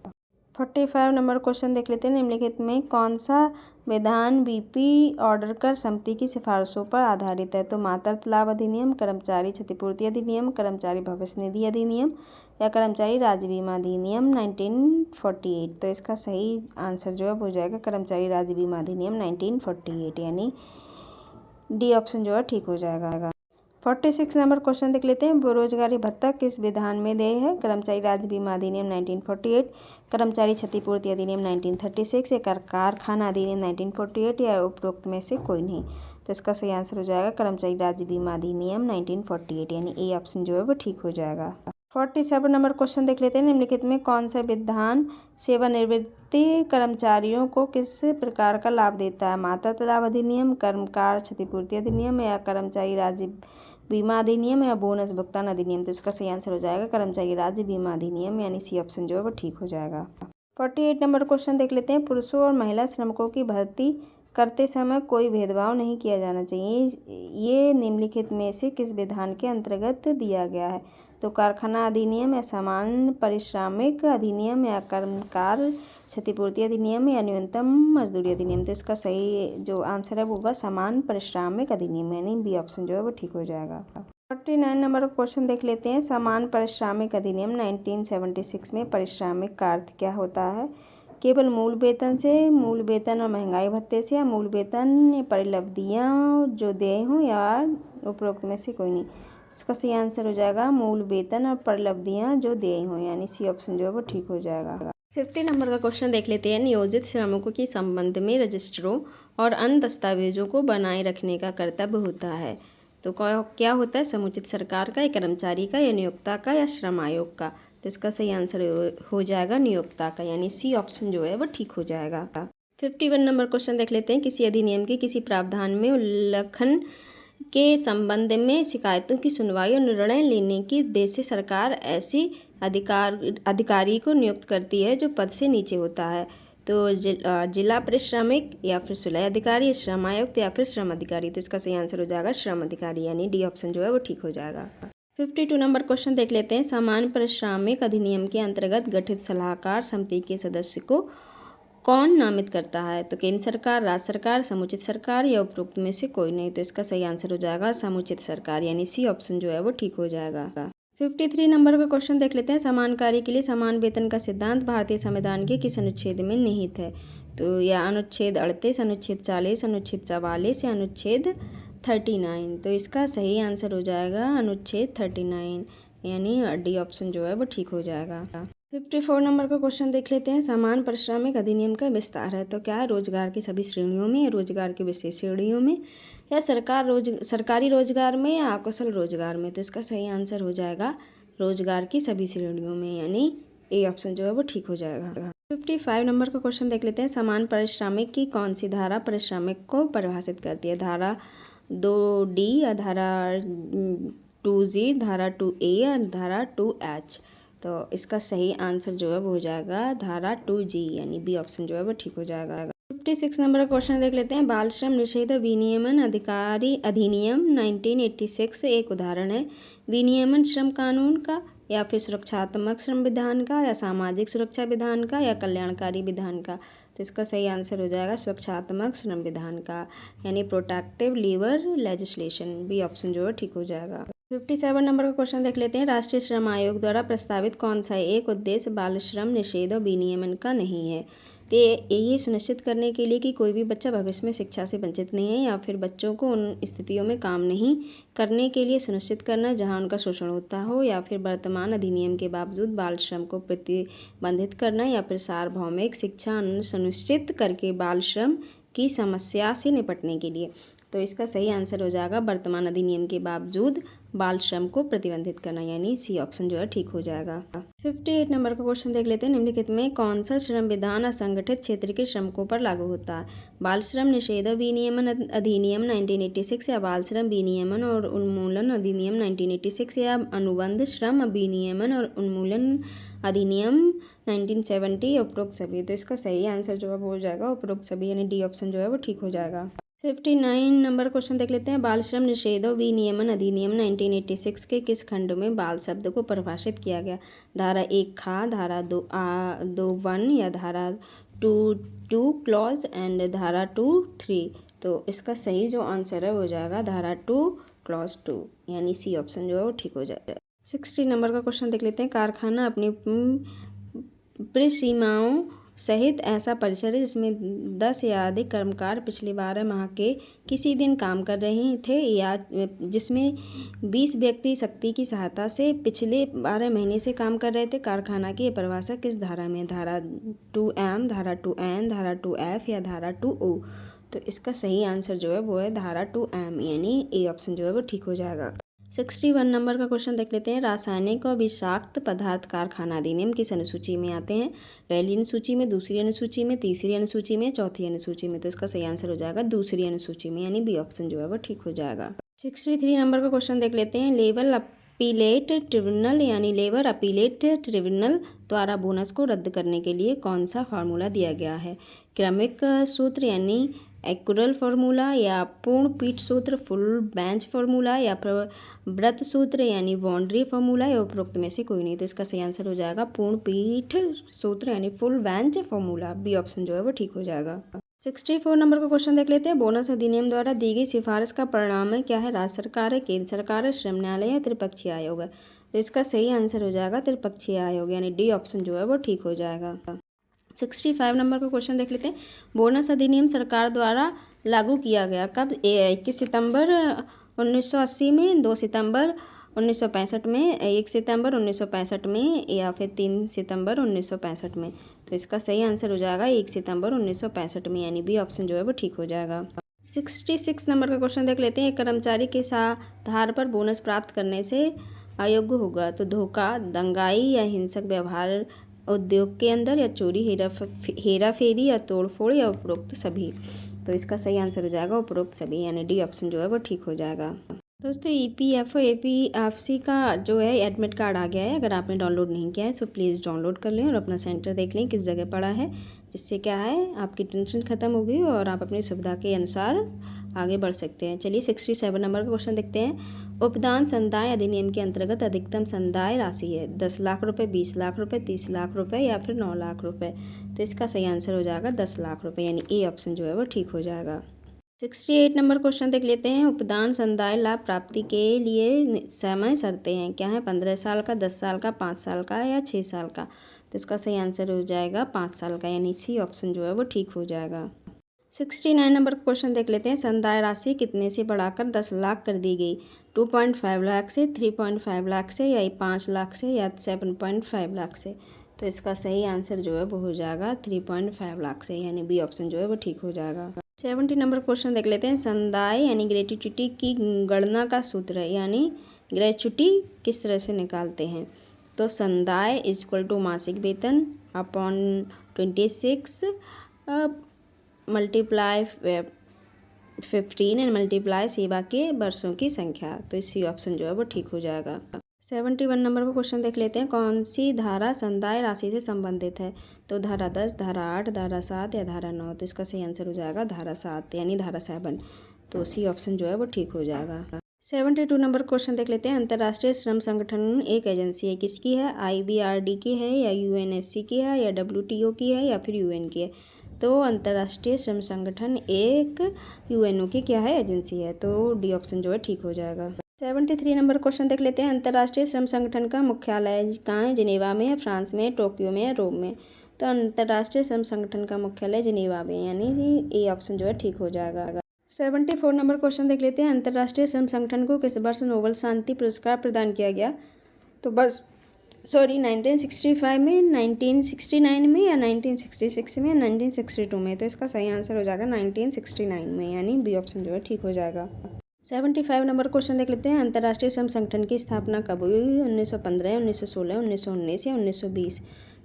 45 नंबर क्वेश्चन देख लेते हैं। निम्नलिखित में कौन सा विधान बीपी ऑर्डर कर समिति की सिफारिशों पर आधारित है। तो मातृत्व लाभ अधिनियम, कर्मचारी क्षतिपूर्ति अधिनियम, कर्मचारी भविष्य निधि अधिनियम, या कर्मचारी राज्य बीमा अधिनियम 1948। तो इसका सही आंसर जो है हो जाएगा कर्मचारी राज्य बीमा अधिनियम 1948, यानी डी ऑप्शन जो है ठीक हो जाएगा। 46 नंबर क्वेश्चन देख लेते हैं। बेरोजगारी भत्ता किस विधान में देय है। कर्मचारी राज्य बीमा अधिनियम 1948, कर्मचारी क्षतिपूर्ति अधिनियम 1936, या कारखाना अधिनियम 1948, या उपरोक्त में से कोई नहीं। तो इसका सही आंसर हो जाएगा कर्मचारी राज्य बीमा अधिनियम 1948, यानी ए ऑप्शन जो है वो ठीक हो जाएगा। 47 नंबर क्वेश्चन देख लेते हैं। निम्नलिखित में कौन सा विधान सेवानिवृत्त वित्तीय कर्मचारियों को किस प्रकार का लाभ देता है? मातृत्व लाभ अधिनियम, कर्मकार क्षतिपूर्ति अधिनियम या कर्मचारी राज्य बीमा अधिनियम या बोनस भुगतान अधिनियम। तो इसका सही आंसर हो जाएगा कर्मचारी राज्य बीमा अधिनियम, यानी सी ऑप्शन जो है वो ठीक हो जाएगा। 48 नंबर क्वेश्चन देख लेते हैं। पुरुषों और महिला श्रमिकों की भर्ती करते समय कोई भेदभाव नहीं किया जाना चाहिए, ये निम्नलिखित में से किस विधान के अंतर्गत दिया गया है? तो कारखाना अधिनियम या समान पारिश्रमिक अधिनियम या कर्मकार क्षतिपूर्ति अधिनियम या न्यूनतम मजदूरी अधिनियम। तो इसका सही जो आंसर है वो होगा समान पारिश्रमिक अधिनियम, यानी बी ऑप्शन जो है वो ठीक हो जाएगा। 49 नंबर क्वेश्चन देख लेते हैं। समान पारिश्रमिक अधिनियम 1976 में पारिश्रमिक का अर्थ क्या होता है? केवल मूल वेतन से, मूल वेतन और महंगाई भत्ते से, या मूल वेतन परिलब्धियाँ जो देय हों, या उपरोक्त में से कोई नहीं। इसका सही आंसर हो जाएगा मूल वेतन और परिलब्धियाँ जो देय हों, यानी सी ऑप्शन जो है वो ठीक हो जाएगा। 50 नंबर का क्वेश्चन देख लेते हैं। नियोजित श्रमिकों के संबंध में रजिस्टरों और अन्य दस्तावेजों को बनाए रखने का कर्तव्य होता है। तो क्या होता है? समुचित सरकार का, या कर्मचारी का, या नियोक्ता का, या श्रम आयोग का। तो इसका सही आंसर हो जाएगा नियोक्ता का, यानी सी ऑप्शन जो है वो ठीक हो जाएगा। 51 नंबर क्वेश्चन देख लेते हैं। किसी अधिनियम के किसी प्रावधान में उल्लंघन के संबंध में शिकायतों की सुनवाई और निर्णय लेने की उद्देश्य से सरकार ऐसी अधिकारी को नियुक्त करती है जो पद से नीचे होता है। तो जिला परिश्रमिक, या फिर सुलह अधिकारी, श्रम आयुक्त, या फिर श्रम अधिकारी। तो इसका सही आंसर हो जाएगा श्रम अधिकारी, यानी डी ऑप्शन जो है वो ठीक हो जाएगा। 52 नंबर क्वेश्चन देख लेते हैं। समान पारिश्रमिक अधिनियम के अंतर्गत गठित सलाहकार समिति के सदस्य को कौन नामित करता है? तो केंद्र सरकार, राज्य सरकार, समुचित सरकार, या उपरोक्त में से कोई नहीं। तो इसका सही आंसर हो जाएगा समुचित सरकार, यानी सी ऑप्शन जो है वो ठीक हो जाएगा। 53 नंबर का क्वेश्चन देख लेते हैं। समान कार्य के लिए समान वेतन का सिद्धांत भारतीय संविधान के किस अनुच्छेद में निहित है? तो यह अनुच्छेद 38, अनुच्छेद 40, अनुच्छेद 44 या अनुच्छेद 39। तो इसका सही आंसर हो जाएगा अनुच्छेद 39, यानी डी ऑप्शन जो है वो ठीक हो जाएगा। 54 नंबर का क्वेश्चन देख लेते हैं। समान पारिश्रमिक अधिनियम का विस्तार है। तो क्या है? रोजगार की सभी श्रेणियों में, रोजगार की विशेष श्रेणियों में, या सरकारी रोजगार में, या अकुशल रोजगार में। तो इसका सही आंसर हो जाएगा रोजगार की सभी श्रेणियों में, यानी ए ऑप्शन जो है वो ठीक हो जाएगा। 55 नंबर का क्वेश्चन देख लेते हैं। समान पारिश्रमिक की कौन सी धारा पारिश्रमिक को परिभाषित करती है? धारा 2D, या धारा 2G, धारा 2A, या धारा 2H। तो इसका सही आंसर जो है वो हो जाएगा धारा 2G, यानी बी ऑप्शन जो है वो ठीक हो जाएगा। 56 नंबर का क्वेश्चन देख लेते हैं। बाल श्रम निषेध विनियमन अधिनियम 1986 एक उदाहरण है। विनियमन श्रम कानून का, या फिर सुरक्षात्मक श्रम विधान का, या सामाजिक सुरक्षा विधान का, या कल्याणकारी विधान का। तो इसका सही आंसर हो जाएगा सुरक्षात्मक श्रम विधान का, यानी protective labour legislation, B option जो है ठीक हो जाएगा। 57 नंबर का क्वेश्चन देख लेते हैं। राष्ट्रीय श्रम आयोग द्वारा प्रस्तावित कौन सा एक उद्देश्य बाल श्रम निषेध और विनियमन का नहीं है? तो ये सुनिश्चित करने के लिए कि कोई भी बच्चा भविष्य में शिक्षा से वंचित नहीं है, या फिर बच्चों को उन स्थितियों में काम नहीं करने के लिए सुनिश्चित करना जहां उनका शोषण होता हो, या फिर वर्तमान अधिनियम के बावजूद बाल श्रम को प्रतिबंधित करना, या फिर सार्वभौमिक शिक्षा सुनिश्चित करके बाल श्रम की समस्या से निपटने के लिए। तो इसका सही आंसर हो जाएगा वर्तमान अधिनियम के बावजूद बाल श्रम को प्रतिबंधित करना, यानी सी ऑप्शन जो है ठीक हो जाएगा। 58 नंबर का क्वेश्चन देख लेते हैं। निम्नलिखित में कौन सा श्रम विधान असंगठित क्षेत्र के श्रमिकों पर लागू होता है? बाल श्रम निषेध विनियमन अधिनियम 1986, या बाल श्रम विनियमन और उन्मूलन अधिनियम 1986, या अनुबंध श्रम विनियमन और उन्मूलन अधिनियम 1970, उपरोक्त सभी। तो इसका सही आंसर जो है वो हो जाएगा उपरोक्त सभी, यानी डी ऑप्शन जो है वो ठीक हो जाएगा। 59 नंबर क्वेश्चन देख लेते हैं। बाल श्रम निषेध और विनियमन अधिनियम 1986 के किस खंड में बाल शब्द को परिभाषित किया गया? धारा 1 खा, धारा 2(1), या धारा 2(2) क्लॉज, एंड धारा 2(3). तो इसका सही जो आंसर है वो हो जाएगा धारा 2 क्लॉज 2, यानी सी ऑप्शन जो है वो ठीक हो जाएगा। 60 नंबर का क्वेश्चन देख लेते हैं। कारखाना अपनी परिसीमाओं सहित ऐसा परिसर है जिसमें 10 या अधिक कर्मकार पिछले 12 माह के किसी दिन काम कर रहे थे, या जिसमें 20 व्यक्ति शक्ति की सहायता से पिछले 12 महीने से काम कर रहे थे। कारखाना की परिभाषा किस धारा में? धारा 2M, धारा 2N, धारा 2F, या धारा 2O। तो इसका सही आंसर जो है वो है धारा 2M, यानी ए ऑप्शन जो है वो ठीक हो जाएगा। 61 नंबर का क्वेश्चन देख लेते हैं। रासायनिक और विषाक्त पदार्थ कारखाना अधिनियम किस अनुसूची में आते हैं? पहली अनुसूची में, दूसरी अनुसूची में, तीसरी अनुसूची में, चौथी अनुसूची में। तो इसका सही आंसर हो जाएगा दूसरी अनुसूची में, यानी बी ऑप्शन जो है वो ठीक हो जाएगा। 63 नंबर का क्वेश्चन देख लेते हैं। लेबर अपीलेट ट्रिब्यूनल यानी लेबर अपीलेट ट्रिब्यूनल द्वारा बोनस को रद्द करने के लिए कौन सा फार्मूला दिया गया है? क्रमिक सूत्र यानी एक्युरल फार्मूला, या पूर्ण पीठ सूत्र फुल बेंच फार्मूला, या व्रत सूत्र यानी बाउंड्री फार्मूला, या उपरोक्त में से कोई नहीं। तो इसका सही आंसर हो जाएगा पूर्ण पीठ सूत्र यानी full bench formula. B option जो है वो ठीक हो जाएगा। 64 नंबर का क्वेश्चन देख लेते हैं। बोनस अधिनियम द्वारा दी गई सिफारिश का परिणाम है क्या है? राज्य सरकार है, केंद्र सरकार है, श्रम न्यायालय है, त्रिपक्षीय आयोग है। तो इसका सही आंसर हो जाएगा त्रिपक्षीय आयोग, यानी डी ऑप्शन जो है वो ठीक हो जाएगा। 65 नंबर का क्वेश्चन देख लेते हैं। बोनस अधिनियम सरकार द्वारा लागू किया गया कब? 21 सितंबर 1980 में, 2 सितंबर 1965 में, 1 सितंबर 1965 में, या फिर 3 सितंबर 1965 में। तो इसका सही आंसर हो जाएगा 1 सितंबर 1965 में, यानी बी ऑप्शन जो है वो ठीक हो जाएगा। 66 नंबर का क्वेश्चन देख लेते हैं। एक कर्मचारी के आधार पर बोनस प्राप्त करने से अयोग्य होगा तो धोखा, दंगाई या हिंसक व्यवहार उद्योग के अंदर, या चोरी, हेरा फेरी, या तोड़फोड़, या उपरोक्त सभी। तो इसका सही आंसर हो जाएगा उपरोक्त सभी, यानी डी ऑप्शन जो है वो ठीक हो जाएगा। दोस्तों EPFO APFC का जो है एडमिट कार्ड आ गया है। अगर आपने डाउनलोड नहीं किया है तो प्लीज़ डाउनलोड कर लें और अपना सेंटर देख लें किस जगह पड़ा है, जिससे क्या है आपकी टेंशन ख़त्म होगी और आप अपनी सुविधा के अनुसार आगे बढ़ सकते हैं। चलिए 67 नंबर का क्वेश्चन देखते हैं। उपदान संदाय अधिनियम के अंतर्गत अधिकतम संदाय राशि है 10 लाख रुपए, 20 लाख रुपए, 30 लाख रुपए, या फिर 9 लाख रुपए। तो इसका सही आंसर हो जाएगा 10 लाख रुपए, यानी ए ऑप्शन जो है वो ठीक हो जाएगा। 68 नंबर क्वेश्चन देख लेते हैं। उपदान संदाय लाभ प्राप्ति के लिए समय शर्तें हैं क्या है? 15 साल का, 10 साल का, 5 साल का, या 6 साल का। तो इसका सही आंसर हो जाएगा 5 साल का, यानी सी ऑप्शन जो है वो ठीक हो जाएगा। 69 नंबर क्वेश्चन देख लेते हैं। संदाय राशि कितने से बढ़ाकर 10 लाख कर दी गई? 2.5 लाख से, 3.5 लाख से, या 5 लाख से, या 7.5 लाख से। तो इसका सही आंसर जो है वो हो जाएगा 3.5 लाख से, यानी बी ऑप्शन जो है वो ठीक हो जाएगा। 70 नंबर क्वेश्चन देख लेते हैं। संदाय यानी ग्रेच्युटी की गणना का सूत्र है, यानी ग्रेच्युटी किस तरह से निकालते हैं? तो संदाय इक्वल टू मासिक वेतन अपॉन 26 मल्टीप्लाई 15 एंड मल्टीप्लाई सेवा के वर्षों की संख्या। तो इसी ऑप्शन जो है वो ठीक हो जाएगा। 71 नंबर का क्वेश्चन देख लेते हैं। कौन सी धारा संदाय राशि से संबंधित है? तो धारा 10, धारा 8, धारा 7, या धारा 9। तो इसका सही आंसर हो जाएगा धारा 7, यानी धारा 7। तो सी ऑप्शन जो है वो ठीक हो जाएगा। 72 नंबर क्वेश्चन देख लेते हैं। अंतर्राष्ट्रीय श्रम संगठन एक एजेंसी है, किसकी है? IBRD की है, या UNSC की है, या WTO की है, या फिर UN की है। तो अंतर्राष्ट्रीय श्रम संगठन एक UNO की क्या है? एजेंसी है। तो डी ऑप्शन जो है ठीक हो जाएगा। 73 नंबर क्वेश्चन देख लेते हैं। अंतर्राष्ट्रीय श्रम संगठन का मुख्यालय कहाँ है? जिनेवा में है, फ्रांस में, टोक्यो में, रोम में। तो अंतर्राष्ट्रीय श्रम संगठन का मुख्यालय जिनेवा में, यानी ए ऑप्शन जो है ठीक हो जाएगा। 74 नंबर क्वेश्चन देख लेते हैं। अंतर्राष्ट्रीय श्रम संगठन को किस वर्ष नोबेल शांति पुरस्कार प्रदान किया गया? तो 1965 में, 1969 में, या 1966 में, या 1962 में। तो इसका सही आंसर हो जाएगा 1969 में, यानी बी ऑप्शन जो है ठीक हो जाएगा। 75 नंबर क्वेश्चन देख लेते हैं। अंतर्राष्ट्रीय श्रम संगठन की स्थापना कब हुई? 1915, 1916, 1919, या 1920।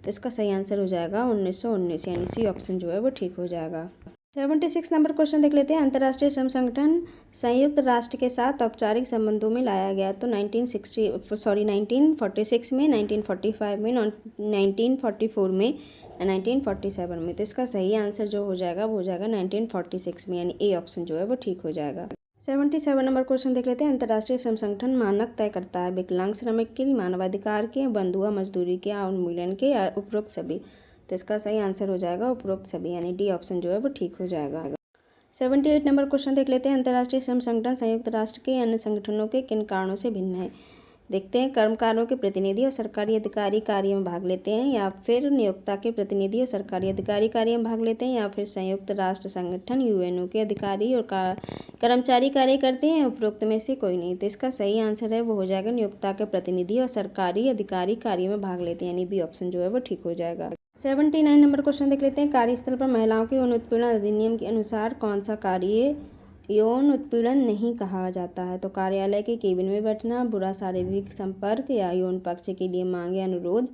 तो इसका सही आंसर हो जाएगा 1919, यानी सी ऑप्शन जो है वो ठीक हो जाएगा। 76 नंबर क्वेश्चन देख लेते हैं। अंतर्राष्ट्रीय श्रम संगठन संयुक्त राष्ट्र के साथ औपचारिक संबंधों में लाया गया तो 1946 में, 1945 में, 1944 में, या 1947 में। तो इसका सही आंसर जो हो जाएगा वो हो जाएगा 1946 में, यानी ए ऑप्शन जो है वो ठीक हो जाएगा। 77 नंबर क्वेश्चन देख लेते हैं। अंतर्राष्ट्रीय श्रम संगठन मानक तय करता है विकलांग श्रमिक के, मानवाधिकार के, बंधुआ मजदूरी के, उन्मूलन के, या उपरोक्त सभी। तो इसका सही आंसर हो जाएगा उपरोक्त सभी, यानी डी ऑप्शन जो है वो ठीक हो जाएगा। 78 नंबर क्वेश्चन देख लेते हैं। अंतर्राष्ट्रीय श्रम संगठन संयुक्त राष्ट्र के अन्य संगठनों के किन कारणों से भिन्न है? देखते हैं। कर्मकारों के प्रतिनिधि और सरकारी अधिकारी कार्य में भाग लेते हैं, या फिर नियोक्ता के प्रतिनिधि और सरकारी अधिकारी कार्य में भाग लेते हैं, या फिर संयुक्त राष्ट्र संगठन UNO के अधिकारी और कर्मचारी कार्य करते हैं, उपरोक्त में से कोई नहीं। तो इसका सही आंसर है वो हो जाएगा नियोक्ता के प्रतिनिधि और सरकारी अधिकारी कार्य में भाग लेते हैं, यानी बी ऑप्शन जो है वो ठीक हो जाएगा। 79 नंबर क्वेश्चन देख लेते हैं। कार्यस्थल पर महिलाओं के यौन उत्पीड़न अधिनियम के अनुसार कौन सा कार्य यौन उत्पीड़न नहीं कहा जाता है। तो कार्यालय के केबिन में बैठना, बुरा शारीरिक संपर्क या यौन पक्ष के लिए मांग या अनुरोध,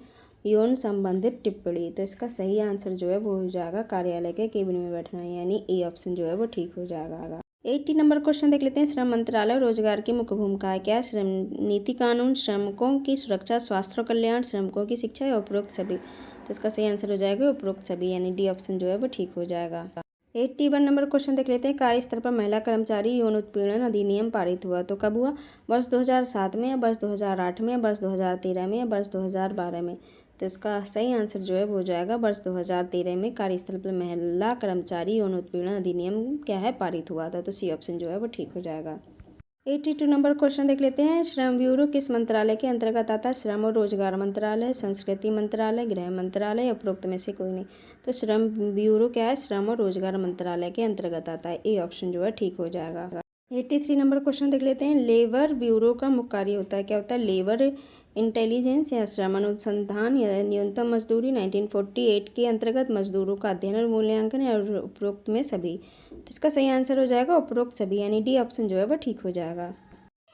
यौन संबंधित टिप्पणी। तो इसका सही आंसर जो है वो हो जाएगा कार्यालय के केबिन में बैठना, यानी ए ऑप्शन जो है वो ठीक हो जाएगा। 80 नंबर क्वेश्चन देख लेते हैं। श्रम मंत्रालय और रोजगार की मुख्य भूमिका है क्या? श्रम नीति कानून, श्रमिकों की सुरक्षा, स्वास्थ्य और कल्याण, श्रमिकों की शिक्षा या उपरोक्त सभी। तो इसका सही आंसर हो जाएगा उपरोक्त सभी, यानी डी ऑप्शन जो है वो ठीक हो जाएगा। 81 नंबर क्वेश्चन देख लेते हैं। कार्यस्थल पर महिला कर्मचारी यौन उत्पीड़न अधिनियम पारित हुआ तो कब हुआ? वर्ष 2007 में या वर्ष 2008 में या वर्ष 2013 में या वर्ष 2012 में। तो इसका सही आंसर जो है वो हो जाएगा वर्ष 2013 में कार्यस्थल पर महिला कर्मचारी यौन उत्पीड़न अधिनियम क्या है पारित हुआ था। तो सी ऑप्शन जो है वो ठीक हो जाएगा। 82 नंबर क्वेश्चन देख लेते हैं। श्रम ब्यूरो किस मंत्रालय के अंतर्गत आता है? श्रम और रोजगार मंत्रालय, संस्कृति मंत्रालय, गृह मंत्रालय या उपरोक्त में से कोई नहीं। तो श्रम ब्यूरो क्या है? श्रम और रोजगार मंत्रालय के अंतर्गत आता है। ए ऑप्शन जो है ठीक हो जाएगा। 83 नंबर क्वेश्चन देख लेते हैं। लेबर ब्यूरो का मुख्य कार्य होता है क्या होता है? लेबर इंटेलिजेंस या श्रम अनुसंधान या न्यूनतम मजदूरी 1948 के अंतर्गत मजदूरों का अध्ययन और मूल्यांकन या उपरोक्त में सभी। तो इसका सही आंसर हो जाएगा उपरोक्त सभी, यानी डी ऑप्शन जो है वो ठीक हो जाएगा।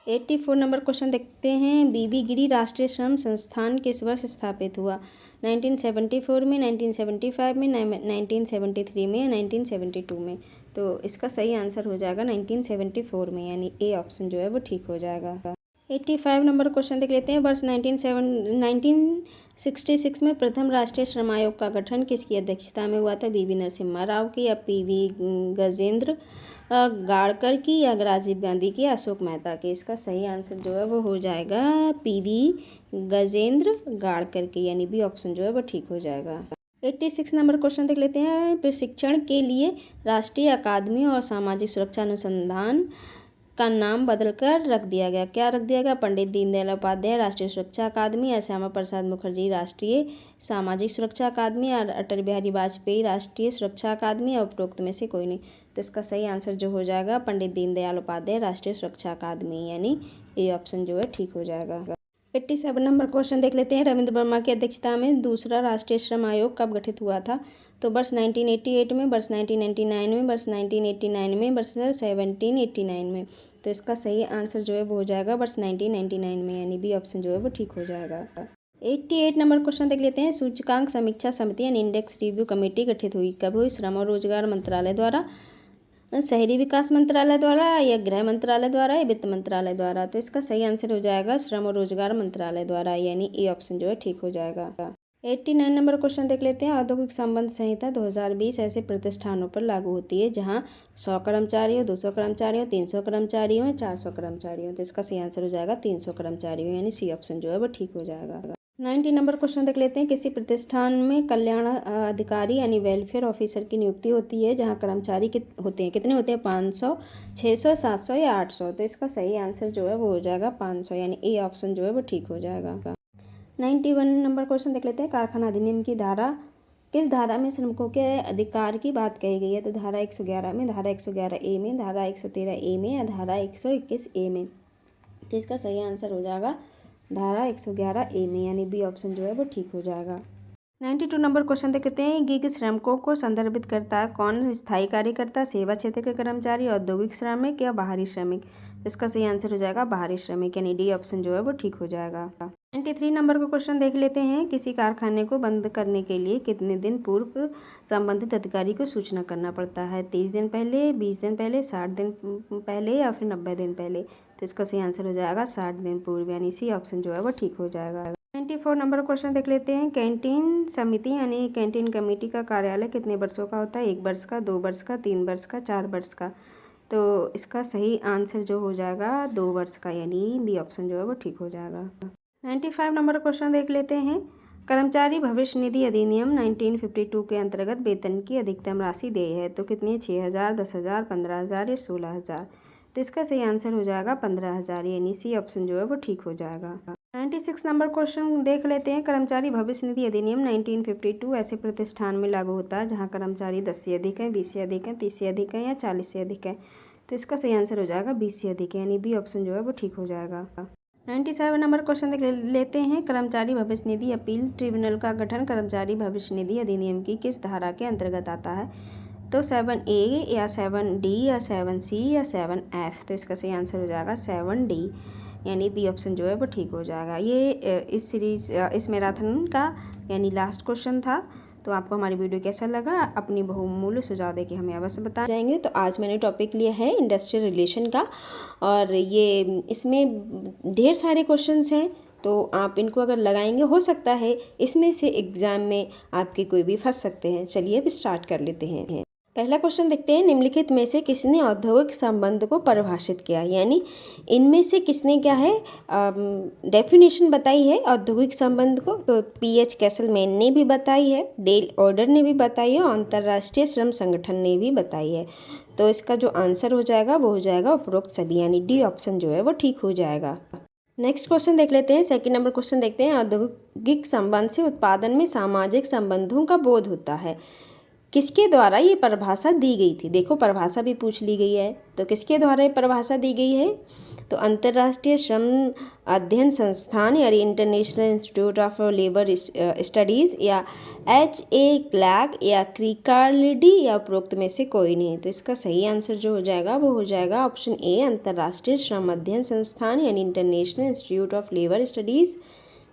84 नंबर क्वेश्चन देखते हैं। बीबी गिरी राष्ट्रीय श्रम संस्थान किस वर्ष स्थापित हुआ? 1974 में, 1975 में, 1973 में या 1972 में। तो इसका सही आंसर हो जाएगा 1974 में, यानी ए ऑप्शन जो है वो ठीक हो जाएगा। 85 नंबर क्वेश्चन देख लेते हैं। वर्ष 1966 में प्रथम राष्ट्रीय श्रम आयोग का गठन किसकी अध्यक्षता में हुआ था? बीवी नरसिम्हा राव की या पीवी गजेंद्र गाड़कर की या राजीव गांधी की या अशोक मेहता की। इसका सही आंसर जो है वो हो जाएगा पीवी गजेंद्र गाड़कर की, यानी बी ऑप्शन जो है वो ठीक हो जाएगा। 86 नंबर क्वेश्चन देख लेते हैं। प्रशिक्षण के लिए राष्ट्रीय अकादमी और सामाजिक सुरक्षा अनुसंधान का नाम बदलकर रख दिया गया। क्या रख दिया गया? पंडित दीनदयाल उपाध्याय राष्ट्रीय सुरक्षा अकादमी या श्यामा प्रसाद मुखर्जी राष्ट्रीय सामाजिक सुरक्षा अकादमी या अटल बिहारी वाजपेयी राष्ट्रीय सुरक्षा अकादमी या उपरोक्त में से कोई नहीं। तो इसका सही आंसर जो हो जाएगा पंडित दीनदयाल उपाध्याय राष्ट्रीय सुरक्षा अकादमी, यानी ए ऑप्शन जो है ठीक हो जाएगा। 87 नंबर क्वेश्चन देख लेते हैं। रविंद्र वर्मा की अध्यक्षता में दूसरा राष्ट्रीय श्रम आयोग कब गठित हुआ था? तो वर्ष 1988 में, वर्ष 1999 में, वर्ष 1989 में, वर्ष 1789 में। तो इसका सही आंसर जो है वो हो जाएगा वर्ष 1999 में, यानी बी ऑप्शन जो है वो ठीक हो जाएगा। 88 नंबर क्वेश्चन देख लेते हैं। सूचकांक समीक्षा समिति यानी इंडेक्स रिव्यू कमेटी गठित हुई कब हुई? श्रम और रोजगार मंत्रालय द्वारा, शहरी विकास मंत्रालय द्वारा या गृह मंत्रालय द्वारा या वित्त मंत्रालय द्वारा। तो इसका सही आंसर हो जाएगा श्रम और रोजगार मंत्रालय द्वारा, यानी ए ऑप्शन जो है ठीक हो जाएगा। 89 नंबर क्वेश्चन देख लेते हैं। औद्योगिक संबंध संहिता 2020 ऐसे प्रतिष्ठानों पर लागू होती है जहां 100 कर्मचारियों, 200 कर्मचारियों, 300 कर्मचारियों, 400 कर्मचारियों। तो इसका सही आंसर हो जाएगा 300 कर्मचारियों, यानी सी ऑप्शन जो है वो ठीक हो जाएगा। 90 नंबर क्वेश्चन देख लेते हैं। किसी प्रतिष्ठान में कल्याण अधिकारी यानी वेलफेयर ऑफिसर की नियुक्ति होती है जहां कर्मचारी होते हैं, कितने होते हैं? 500, 600, 700 या 800। तो इसका सही आंसर जो है वो हो जाएगा 500, यानी ए ऑप्शन जो है वो ठीक हो जाएगा। 91 नंबर क्वेश्चन देख लेते हैं। कारखाना अधिनियम की धारा किस धारा में श्रमिकों के अधिकार की बात कही गई है? तो धारा 111 में, धारा 111 ए में, धारा 113 ए में या धारा 121 ए में। तो इसका सही आंसर हो जाएगा धारा 111 ए में, यानी बी ऑप्शन जो है वो ठीक हो जाएगा। 92 नंबर क्वेश्चन देख लेते हैं। गिग श्रमिकों को संदर्भित करता है कौन? स्थायी कार्यकर्ता, सेवा क्षेत्र के कर्मचारी, औद्योगिक श्रमिक या बाहरी श्रमिक। इसका सही आंसर हो जाएगा बाहरी श्रमिक, यानी डी ऑप्शन जो है वो ठीक हो जाएगा। 93 नंबर का क्वेश्चन देख लेते हैं। किसी कारखाने को बंद करने के लिए कितने दिन पूर्व संबंधित अधिकारी को सूचना करना पड़ता है? 30 दिन पहले, 20 दिन पहले, 60 दिन पहले या फिर 90 दिन पहले। तो इसका सही आंसर हो जाएगा 60 दिन पूर्व, यानी सी ऑप्शन जो है वो ठीक हो जाएगा। 94 नंबर क्वेश्चन देख लेते हैं। कैंटीन समिति यानी कैंटीन कमेटी का कार्यालय कितने वर्षों का होता है? 1 वर्ष का, 2 वर्ष का, 3 वर्ष का, 4 वर्ष का। तो इसका सही आंसर जो हो जाएगा 2 वर्ष का, यानी बी ऑप्शन जो है वो ठीक हो जाएगा। 95 नंबर क्वेश्चन देख लेते हैं। कर्मचारी भविष्य निधि अधिनियम 1952 के अंतर्गत वेतन की अधिकतम राशि देय है तो कितनी है? 6,000, 10,000, 15,000 या 16,000। तो इसका सही आंसर हो जाएगा 15,000, यानी सी ऑप्शन जो है वो ठीक हो जाएगा। 96 नंबर क्वेश्चन देख लेते हैं। कर्मचारी भविष्य निधि अधिनियम 1952 ऐसे प्रतिष्ठान में लागू होता है जहां कर्मचारी 10 से अधिक हैं, 20 से अधिक हैं, 30 से अधिक हैं या 40 से अधिक है। तो इसका सही आंसर हो जाएगा 20 से अधिक है, यानी बी ऑप्शन जो है वो ठीक हो जाएगा। 97 नंबर क्वेश्चन देख लेते हैं। कर्मचारी भविष्य निधि अपील ट्रिब्यूनल का गठन कर्मचारी भविष्य निधि अधिनियम की किस धारा के अंतर्गत आता है? तो 7A या 7D या 7C या 7F, तो इसका सही आंसर हो जाएगा 7D, यानी बी ऑप्शन जो है वो ठीक हो जाएगा। ये इस सीरीज़ इस मैराथन का यानी लास्ट क्वेश्चन था। तो आपको हमारी वीडियो कैसा लगा, अपनी बहुमूल्य सुझाव देके हमें अवश्य बता जाएंगे। तो आज मैंने टॉपिक लिया है इंडस्ट्रियल रिलेशन का, और ये इसमें ढेर सारे क्वेश्चंस हैं, तो आप इनको अगर लगाएंगे हो सकता है इसमें से एग्ज़ाम में आपके कोई भी फंस सकते हैं। चलिए अब स्टार्ट कर लेते हैं। पहला क्वेश्चन देखते हैं, निम्नलिखित में से किसने औद्योगिक संबंध को परिभाषित किया, यानी इनमें से किसने क्या है डेफिनेशन बताई है औद्योगिक संबंध को। तो पीएच कैसलमैन ने भी बताई है, डेल ऑर्डर ने भी बताई है, और अंतर्राष्ट्रीय श्रम संगठन ने भी बताई है। तो इसका जो आंसर हो जाएगा वो हो जाएगा उपरोक्त सभी, यानी डी ऑप्शन जो है वो ठीक हो जाएगा। नेक्स्ट क्वेश्चन देख लेते हैं। सेकंड नंबर क्वेश्चन देखते हैं, औद्योगिक संबंध से उत्पादन में सामाजिक संबंधों का बोध होता है, किसके द्वारा ये परिभाषा दी गई थी। देखो परिभाषा भी पूछ ली गई है, तो किसके द्वारा ये परिभाषा दी गई है, तो अंतर्राष्ट्रीय श्रम अध्ययन संस्थान यानी international institute of labour studies, या HA क्लैग, या क्रिकार्लिडी, या उपरोक्त में से कोई नहीं। तो इसका सही आंसर जो हो जाएगा वो हो जाएगा ऑप्शन ए, अंतर्राष्ट्रीय श्रम अध्ययन संस्थान यानी international institute of labour studies.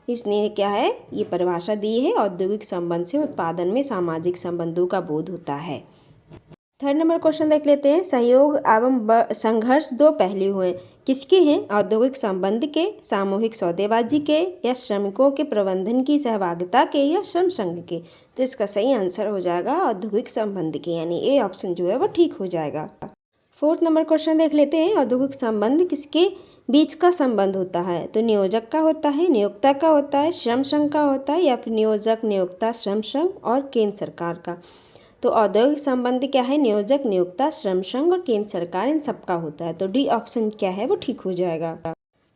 इसने क्या है ये परिभाषा दी है, औद्योगिक संबंध से उत्पादन में सामाजिक संबंधों का बोध होता है। थर्ड नंबर क्वेश्चन देख लेते हैं, सहयोग एवं संघर्ष दो पहलू हुए, किसके हैं, औद्योगिक संबंध के, सामूहिक सौदेबाजी के, या श्रमिकों के प्रबंधन की सहभागिता के, या श्रम संघ के। तो इसका सही आंसर हो जाएगा औद्योगिक संबंध के, यानी ए ऑप्शन जो है वो ठीक हो जाएगा। फोर्थ नंबर क्वेश्चन देख लेते हैं, औद्योगिक संबंध किसके बीच का संबंध होता है। तो नियोजक का होता है, नियोक्ता का होता है, श्रम संघ का होता है, या फिर नियोजक, नियोक्ता, श्रम संघ और केंद्र सरकार का। तो औद्योगिक संबंध क्या है, नियोजक, नियोक्ता, श्रम संघ और केंद्र सरकार, इन सबका होता है। तो डी ऑप्शन क्या है वो ठीक हो जाएगा।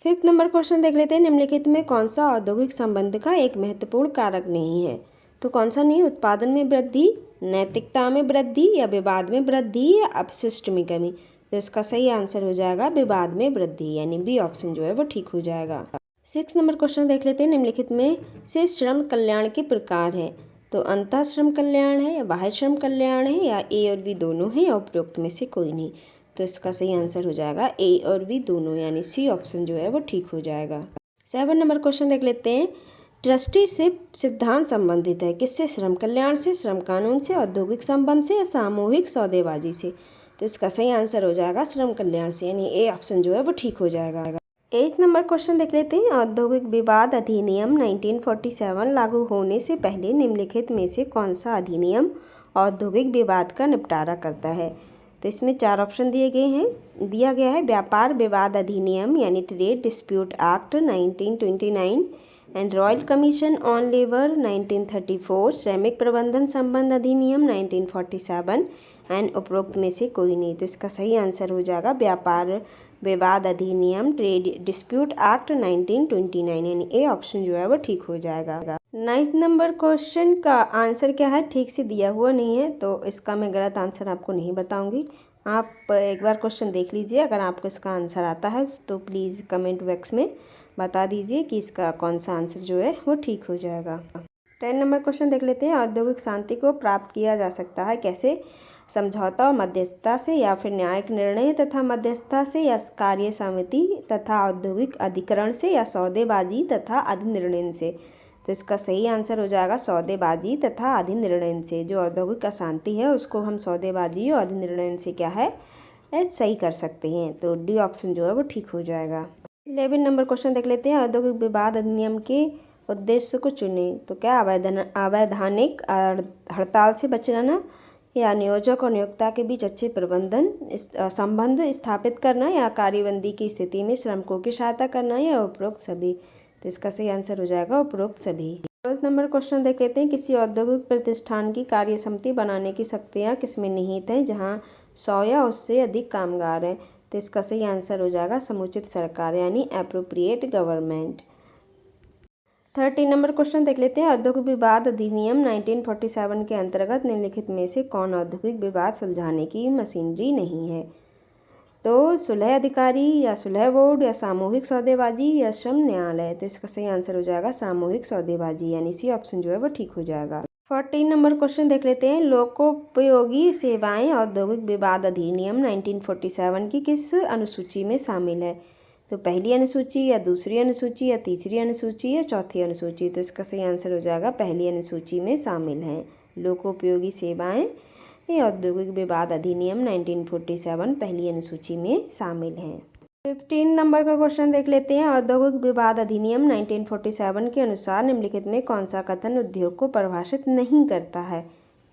फिफ्थ नंबर क्वेश्चन देख लेते हैं, निम्नलिखित में कौन सा औद्योगिक संबंध का एक महत्वपूर्ण कारक नहीं है। तो कौन सा नहीं, उत्पादन में वृद्धि, नैतिकता में वृद्धि, या विवाद में वृद्धि, या अपशिष्ट में कमी। तो इसका सही आंसर हो जाएगा विवाद में वृद्धि, यानी बी ऑप्शन जो है वो ठीक हो जाएगा। सिक्स नंबर क्वेश्चन देख लेते हैं, निम्नलिखित में से श्रम कल्याण के प्रकार हैं। तो अंतः श्रम कल्याण है, या बाह्य श्रम कल्याण है, या ए और बी दोनों हैं, या उपरोक्त में से कोई नहीं। तो इसका सही आंसर हो जाएगा ए और बी दोनों, यानी सी ऑप्शन जो है वो ठीक हो जाएगा। 7 नंबर क्वेश्चन देख लेते हैं, ट्रस्टीशिप सिद्धांत संबंधित है किससे, श्रम कल्याण से, श्रम कानून से, औद्योगिक संबंध से, या सामूहिक सौदेबाजी से। तो इसका सही आंसर हो जाएगा श्रम कल्याण से, यानी ए ऑप्शन जो है वो ठीक हो जाएगा। 8 नंबर क्वेश्चन देख लेते हैं, औद्योगिक विवाद अधिनियम 1947 लागू होने से पहले निम्नलिखित में से कौन सा अधिनियम औद्योगिक विवाद का निपटारा करता है। तो इसमें 4 ऑप्शन दिए गए हैं, दिया गया है व्यापार विवाद अधिनियम यानी trade dispute act 1929, and royal commission on labour 1934, श्रमिक प्रबंधन संबंध अधिनियम 1947, एंड उपरोक्त में से कोई नहीं। तो इसका सही आंसर हो जाएगा व्यापार विवाद अधिनियम ट्रेड डिस्प्यूट एक्ट 1929, यानी ए ऑप्शन जो है वो ठीक हो जाएगा। 9th नंबर क्वेश्चन का आंसर क्या है ठीक से दिया हुआ नहीं है, तो इसका मैं गलत आंसर आपको नहीं बताऊंगी। आप एक बार क्वेश्चन देख लीजिए, अगर आपको इसका आंसर आता है तो प्लीज़ कमेंट बॉक्स में बता दीजिए कि इसका कौन सा आंसर जो है वो ठीक हो जाएगा। 10 नंबर क्वेश्चन देख लेते हैं, औद्योगिक शांति को प्राप्त किया जा सकता है कैसे, समझौता और मध्यस्थता से, या फिर न्यायिक निर्णय तथा मध्यस्थता से, या कार्य समिति तथा औद्योगिक अधिकरण से, या सौदेबाजी तथा अधिनिर्णय से। तो इसका सही आंसर हो जाएगा सौदेबाजी तथा अधिनिर्णय से। जो औद्योगिक अशांति है उसको हम सौदेबाजी और अधिनिर्णय से क्या है सही कर सकते हैं। तो डी ऑप्शन जो है वो ठीक हो जाएगा। 11 नंबर क्वेश्चन देख लेते हैं, औद्योगिक विवाद अधिनियम के उद्देश्य को चुने। तो क्या अवैधानिक हड़ताल से बचना, या नियोजक और नियोक्ता के बीच अच्छे प्रबंधन संबंध स्थापित करना, या कार्यबंदी की स्थिति में श्रमिकों की सहायता करना, या उपरोक्त सभी। तो इसका सही आंसर हो जाएगा उपरोक्त सभी। 12 नंबर क्वेश्चन देख लेते हैं, किसी औद्योगिक प्रतिष्ठान की कार्य समिति बनाने की शक्तियाँ किसमें निहित हैं जहाँ 100 या उससे अधिक कामगार हैं। तो इसका सही आंसर हो जाएगा समुचित सरकार, यानी एप्रोप्रिएट गवर्नमेंट। 13 नंबर क्वेश्चन देख लेते हैं, औद्योगिक विवाद अधिनियम 1947 के अंतर्गत निम्नलिखित में से कौन औद्योगिक विवाद सुलझाने की मशीनरी नहीं है। तो सुलह अधिकारी, या सुलह बोर्ड, या सामूहिक सौदेबाजी, या श्रम न्यायालय। तो इसका सही आंसर हो जाएगा सामूहिक सौदेबाजी, यानी सी ऑप्शन जो है वो ठीक हो जाएगा। 14 नंबर क्वेश्चन देख लेते हैं। लोकोपयोगी सेवाएं औद्योगिक विवाद अधिनियम 1947 की किस अनुसूची में शामिल है? तो पहली अनुसूची या दूसरी अनुसूची या तीसरी अनुसूची या चौथी अनुसूची? तो इसका सही आंसर हो जाएगा पहली अनुसूची में शामिल हैं। लोकोपयोगी सेवाएं ये औद्योगिक विवाद अधिनियम 1947 पहली अनुसूची में शामिल हैं। 15 नंबर का क्वेश्चन देख लेते हैं। औद्योगिक विवाद अधिनियम 1947 के अनुसार निम्नलिखित में कौन सा कथन उद्योग को परिभाषित नहीं करता है?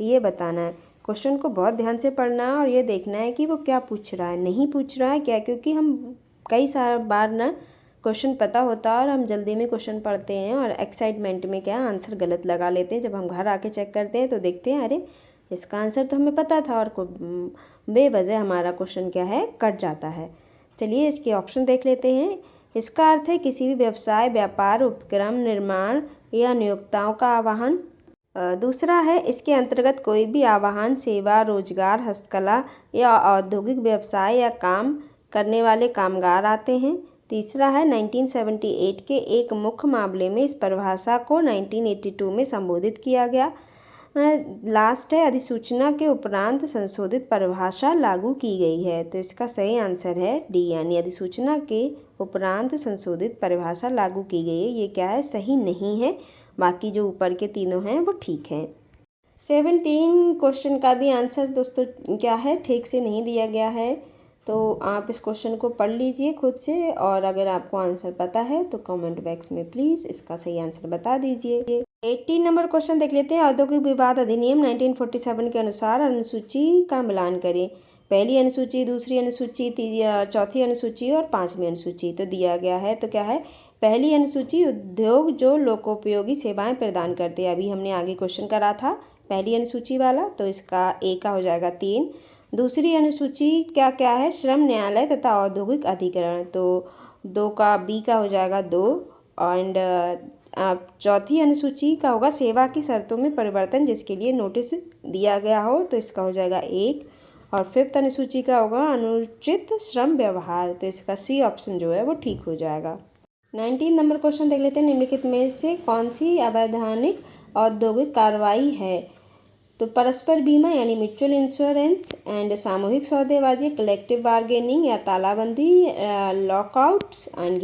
ये बताना है। क्वेश्चन को बहुत ध्यान से पढ़ना है और ये देखना है कि वो क्या पूछ रहा है, नहीं पूछ रहा है क्या, क्योंकि हम कई सारा बार ना क्वेश्चन पता होता है और हम जल्दी में क्वेश्चन पढ़ते हैं और एक्साइटमेंट में क्या आंसर गलत लगा लेते हैं। जब हम घर आके चेक करते हैं तो देखते हैं अरे इसका आंसर तो हमें पता था और बेवजह हमारा क्वेश्चन क्या है कट जाता है। चलिए इसके ऑप्शन देख लेते हैं। इसका अर्थ है किसी भी व्यवसाय, व्यापार, उपक्रम, निर्माण या नियोक्ताओं का आह्वान। दूसरा है इसके अंतर्गत कोई भी आह्वान, सेवा, रोजगार, हस्तकला या औद्योगिक व्यवसाय या काम करने वाले कामगार आते हैं। तीसरा है 1978 के एक मुख्य मामले में इस परिभाषा को 1982 में संबोधित किया गया। लास्ट है अधिसूचना के उपरांत संशोधित परिभाषा लागू की गई है। तो इसका सही आंसर है डी, यानी अधिसूचना के उपरांत संशोधित परिभाषा लागू की गई है। ये क्या है, सही नहीं है। बाकी जो ऊपर के तीनों हैं वो ठीक हैं। 17 क्वेश्चन का भी आंसर दोस्तों क्या है, ठीक से नहीं दिया गया है। तो आप इस क्वेश्चन को पढ़ लीजिए खुद से और अगर आपको आंसर पता है तो कमेंट बॉक्स में प्लीज़ इसका सही आंसर बता दीजिए। 18 नंबर क्वेश्चन देख लेते हैं। औद्योगिक विवाद अधिनियम 1947 के अनुसार अनुसूची का मिलान करें। पहली अनुसूची, दूसरी अनुसूची, चौथी अनुसूची और पांचवी अनुसूची। तो दिया गया है तो क्या है, पहली अनुसूची उद्योग जो लोकोपयोगी सेवाएं प्रदान करते हैं। अभी हमने आगे क्वेश्चन करा था पहली अनुसूची वाला, तो इसका ए का हो जाएगा 3। दूसरी अनुसूची क्या क्या है, श्रम, न्यायालय तथा औद्योगिक अधिकरण। तो 2 का बी का हो जाएगा 2। एंड चौथी अनुसूची का होगा सेवा की शर्तों में परिवर्तन जिसके लिए नोटिस दिया गया हो, तो इसका हो जाएगा 1। और 5th अनुसूची का होगा अनुचित श्रम व्यवहार, तो इसका सी ऑप्शन जो है वो ठीक हो जाएगा। 19 नंबर क्वेश्चन देख लेते हैं। निम्नलिखित में से कौन सी अवैधानिक औद्योगिक कार्रवाई है? तो परस्पर बीमा यानी म्यूचुअल इंश्योरेंस, एंड सामूहिक सौदेबाजी, कलेक्टिव बार्गेनिंग या तालाबंदी, लॉकआउट्स एंड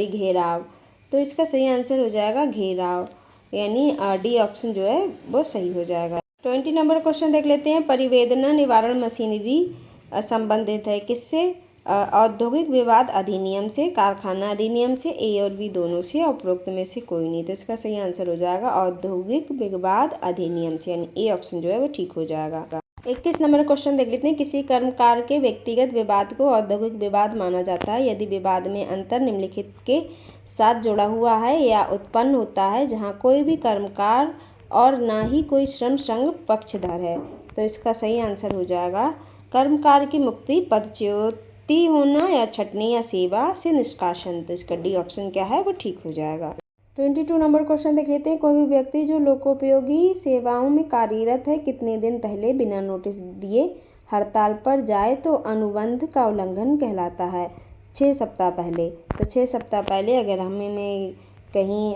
घेराव। तो इसका सही आंसर हो जाएगा घेराव, यानी डी ऑप्शन जो है वो सही हो जाएगा। 20 नंबर क्वेश्चन देख लेते हैं। परिवेदना निवारण मशीनरी संबंधित है किससे? औद्योगिक विवाद अधिनियम से, कारखाना अधिनियम से, ए और बी दोनों से, उपरोक्त में से कोई नहीं। तो इसका सही आंसर हो जाएगा औद्योगिक विवाद अधिनियम से, यानी ए ऑप्शन जो है वो ठीक हो जाएगा। 21 नंबर क्वेश्चन देख लेते हैं। किसी कर्मकार के व्यक्तिगत विवाद को औद्योगिक विवाद माना जाता है यदि विवाद में अंतर निम्नलिखित के साथ जुड़ा हुआ है या उत्पन्न होता है जहाँ कोई भी कर्मकार और ना ही कोई श्रम संघ पक्षधर है। तो इसका सही आंसर हो जाएगा कर्मकार की मुक्ति, पदच्युति होना या छटनी या सेवा से निष्कासन। तो इसका डी ऑप्शन क्या है वो ठीक हो जाएगा। 22 नंबर क्वेश्चन देख लेते हैं। कोई भी व्यक्ति जो लोकोपयोगी सेवाओं में कार्यरत है कितने दिन पहले बिना नोटिस दिए हड़ताल पर जाए तो अनुबंध का उल्लंघन कहलाता है? 6 सप्ताह पहले। तो 6 सप्ताह पहले अगर हमें कहीं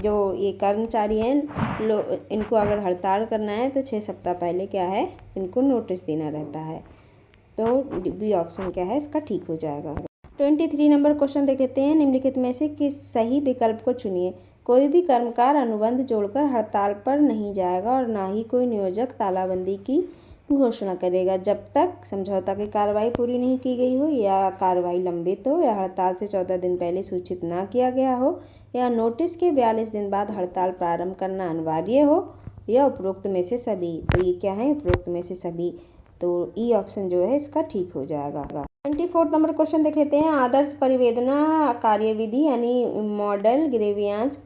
जो ये कर्मचारी हैं इनको अगर हड़ताल करना है तो 6 सप्ताह पहले क्या है, इनको नोटिस देना रहता है। तो बी ऑप्शन क्या है इसका ठीक हो जाएगा। 23 नंबर क्वेश्चन देख लेते हैं। निम्नलिखित में से किस सही विकल्प को चुनिए? कोई भी कर्मकार अनुबंध जोड़कर हड़ताल पर नहीं जाएगा और ना ही कोई नियोजक तालाबंदी की घोषणा करेगा जब तक समझौता की कार्रवाई पूरी नहीं की गई हो, या कार्रवाई लंबित हो, या हड़ताल से 14 दिन पहले सूचित ना किया गया हो, या नोटिस के 42 दिन बाद हड़ताल प्रारंभ करना अनिवार्य हो, या उपरोक्त में से सभी। तो ये क्या है, उपरोक्त में से सभी। तो ई ऑप्शन जो है इसका ठीक हो जाएगा। 24 नंबर क्वेश्चन देख लेते हैं। आदर्श परिवेदना कार्यविधि यानी मॉडल ग्रेवियांस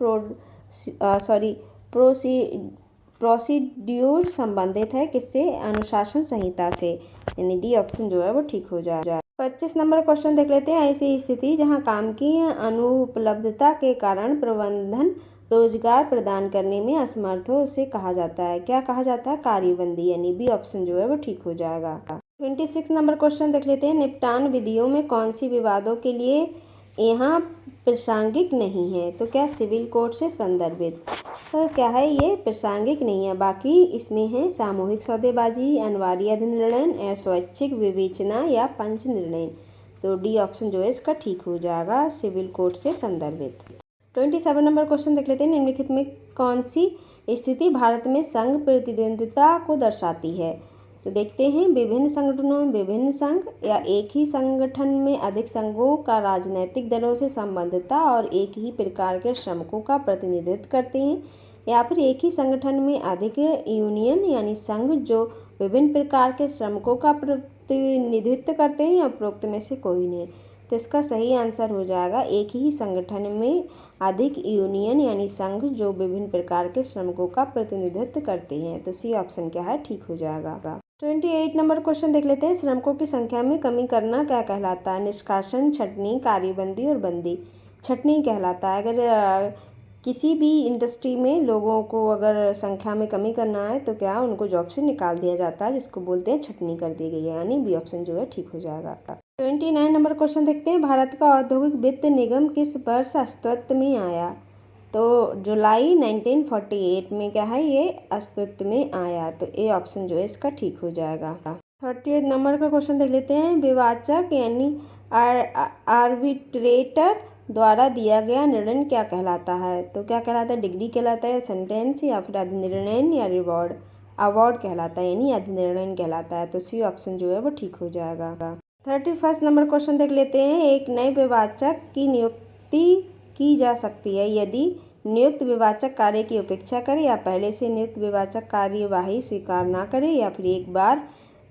प्रोसीड्यूर संबंधित है किससे? अनुशासन संहिता से, यानी डी ऑप्शन जो है वो ठीक हो जाएगा। 25 नंबर क्वेश्चन देख लेते हैं। ऐसी स्थिति जहां काम की अनुपलब्धता के कारण प्रबंधन रोजगार प्रदान करने में असमर्थ हो उसे कहा जाता है, क्या कहा जाता है? कार्यबंदी, यानी बी ऑप्शन जो है वो ठीक हो जाएगा। 26 नंबर क्वेश्चन देख लेते हैं। निपटान विधियों में कौन सी विवादों के लिए यहाँ प्रासंगिक नहीं है। तो क्या सिविल कोड से संदर्भित, तो क्या है ये प्रासंगिक नहीं है। बाकी इसमें है सामूहिक सौदेबाजी, अनिवार्य अधिनिर्णय या स्वैच्छिक विवेचना या पंच निर्णय। तो डी ऑप्शन जो है इसका ठीक हो जाएगा, सिविल कोड से संदर्भित। 27 नंबर क्वेश्चन देख लेते हैं। निम्नलिखित में कौन सी स्थिति भारत में संघ प्रतिद्वंद्विता को दर्शाती है। तो देखते हैं, विभिन्न संगठनों में विभिन्न संघ, या एक ही संगठन में अधिक संघों का राजनीतिक दलों से संबद्धता और एक ही प्रकार के श्रमिकों का प्रतिनिधित्व करते हैं, या फिर एक ही संगठन में अधिक यूनियन यानी संघ जो विभिन्न प्रकार के श्रमिकों का प्रतिनिधित्व करते हैं, या उपरोक्त में से कोई नहीं। तो इसका सही आंसर हो जाएगा एक ही संगठन में अधिक यूनियन यानी संघ जो विभिन्न प्रकार के श्रमिकों का प्रतिनिधित्व करते हैं। तो सी ऑप्शन क्या है, ठीक हो जाएगा। 28 नंबर क्वेश्चन देख लेते हैं। श्रमिकों की संख्या में कमी करना क्या कहलाता है। निष्कासन, छटनी, कार्यबंदी और बंदी। छटनी कहलाता है। अगर किसी भी इंडस्ट्री में लोगों को अगर संख्या में कमी करना है तो क्या उनको जॉब से निकाल दिया जाता है, जिसको बोलते हैं छटनी कर दी गई है, यानी बी ऑप्शन जो है ठीक हो जाएगा। 29 नंबर क्वेश्चन देखते हैं। भारत का औद्योगिक वित्त निगम किस वर्ष अस्तित्व में आया। तो जुलाई 1948 में क्या है ये अस्तित्व में आया। तो ए ऑप्शन जो है इसका ठीक हो जाएगा। 38 नंबर का क्वेश्चन देख लेते हैं। विवाचक यानी आर्बिट्रेटर द्वारा दिया गया निर्णय क्या कहलाता है। तो क्या कहलाता है, डिग्री कहलाता है, सेंटेंस, या फिर अधिनिर्णय या रिवॉर्ड। अवार्ड कहलाता है यानी अधिनिर्णय कहलाता है। तो सी ऑप्शन जो है वो ठीक हो जाएगा। 31 नंबर क्वेश्चन देख लेते हैं। एक नए विवाचक की नियुक्ति की जा सकती है यदि नियुक्त विवाचक कार्य की उपेक्षा करे, या पहले से नियुक्त विवाचक कार्यवाही स्वीकार ना करे, या फिर एक बार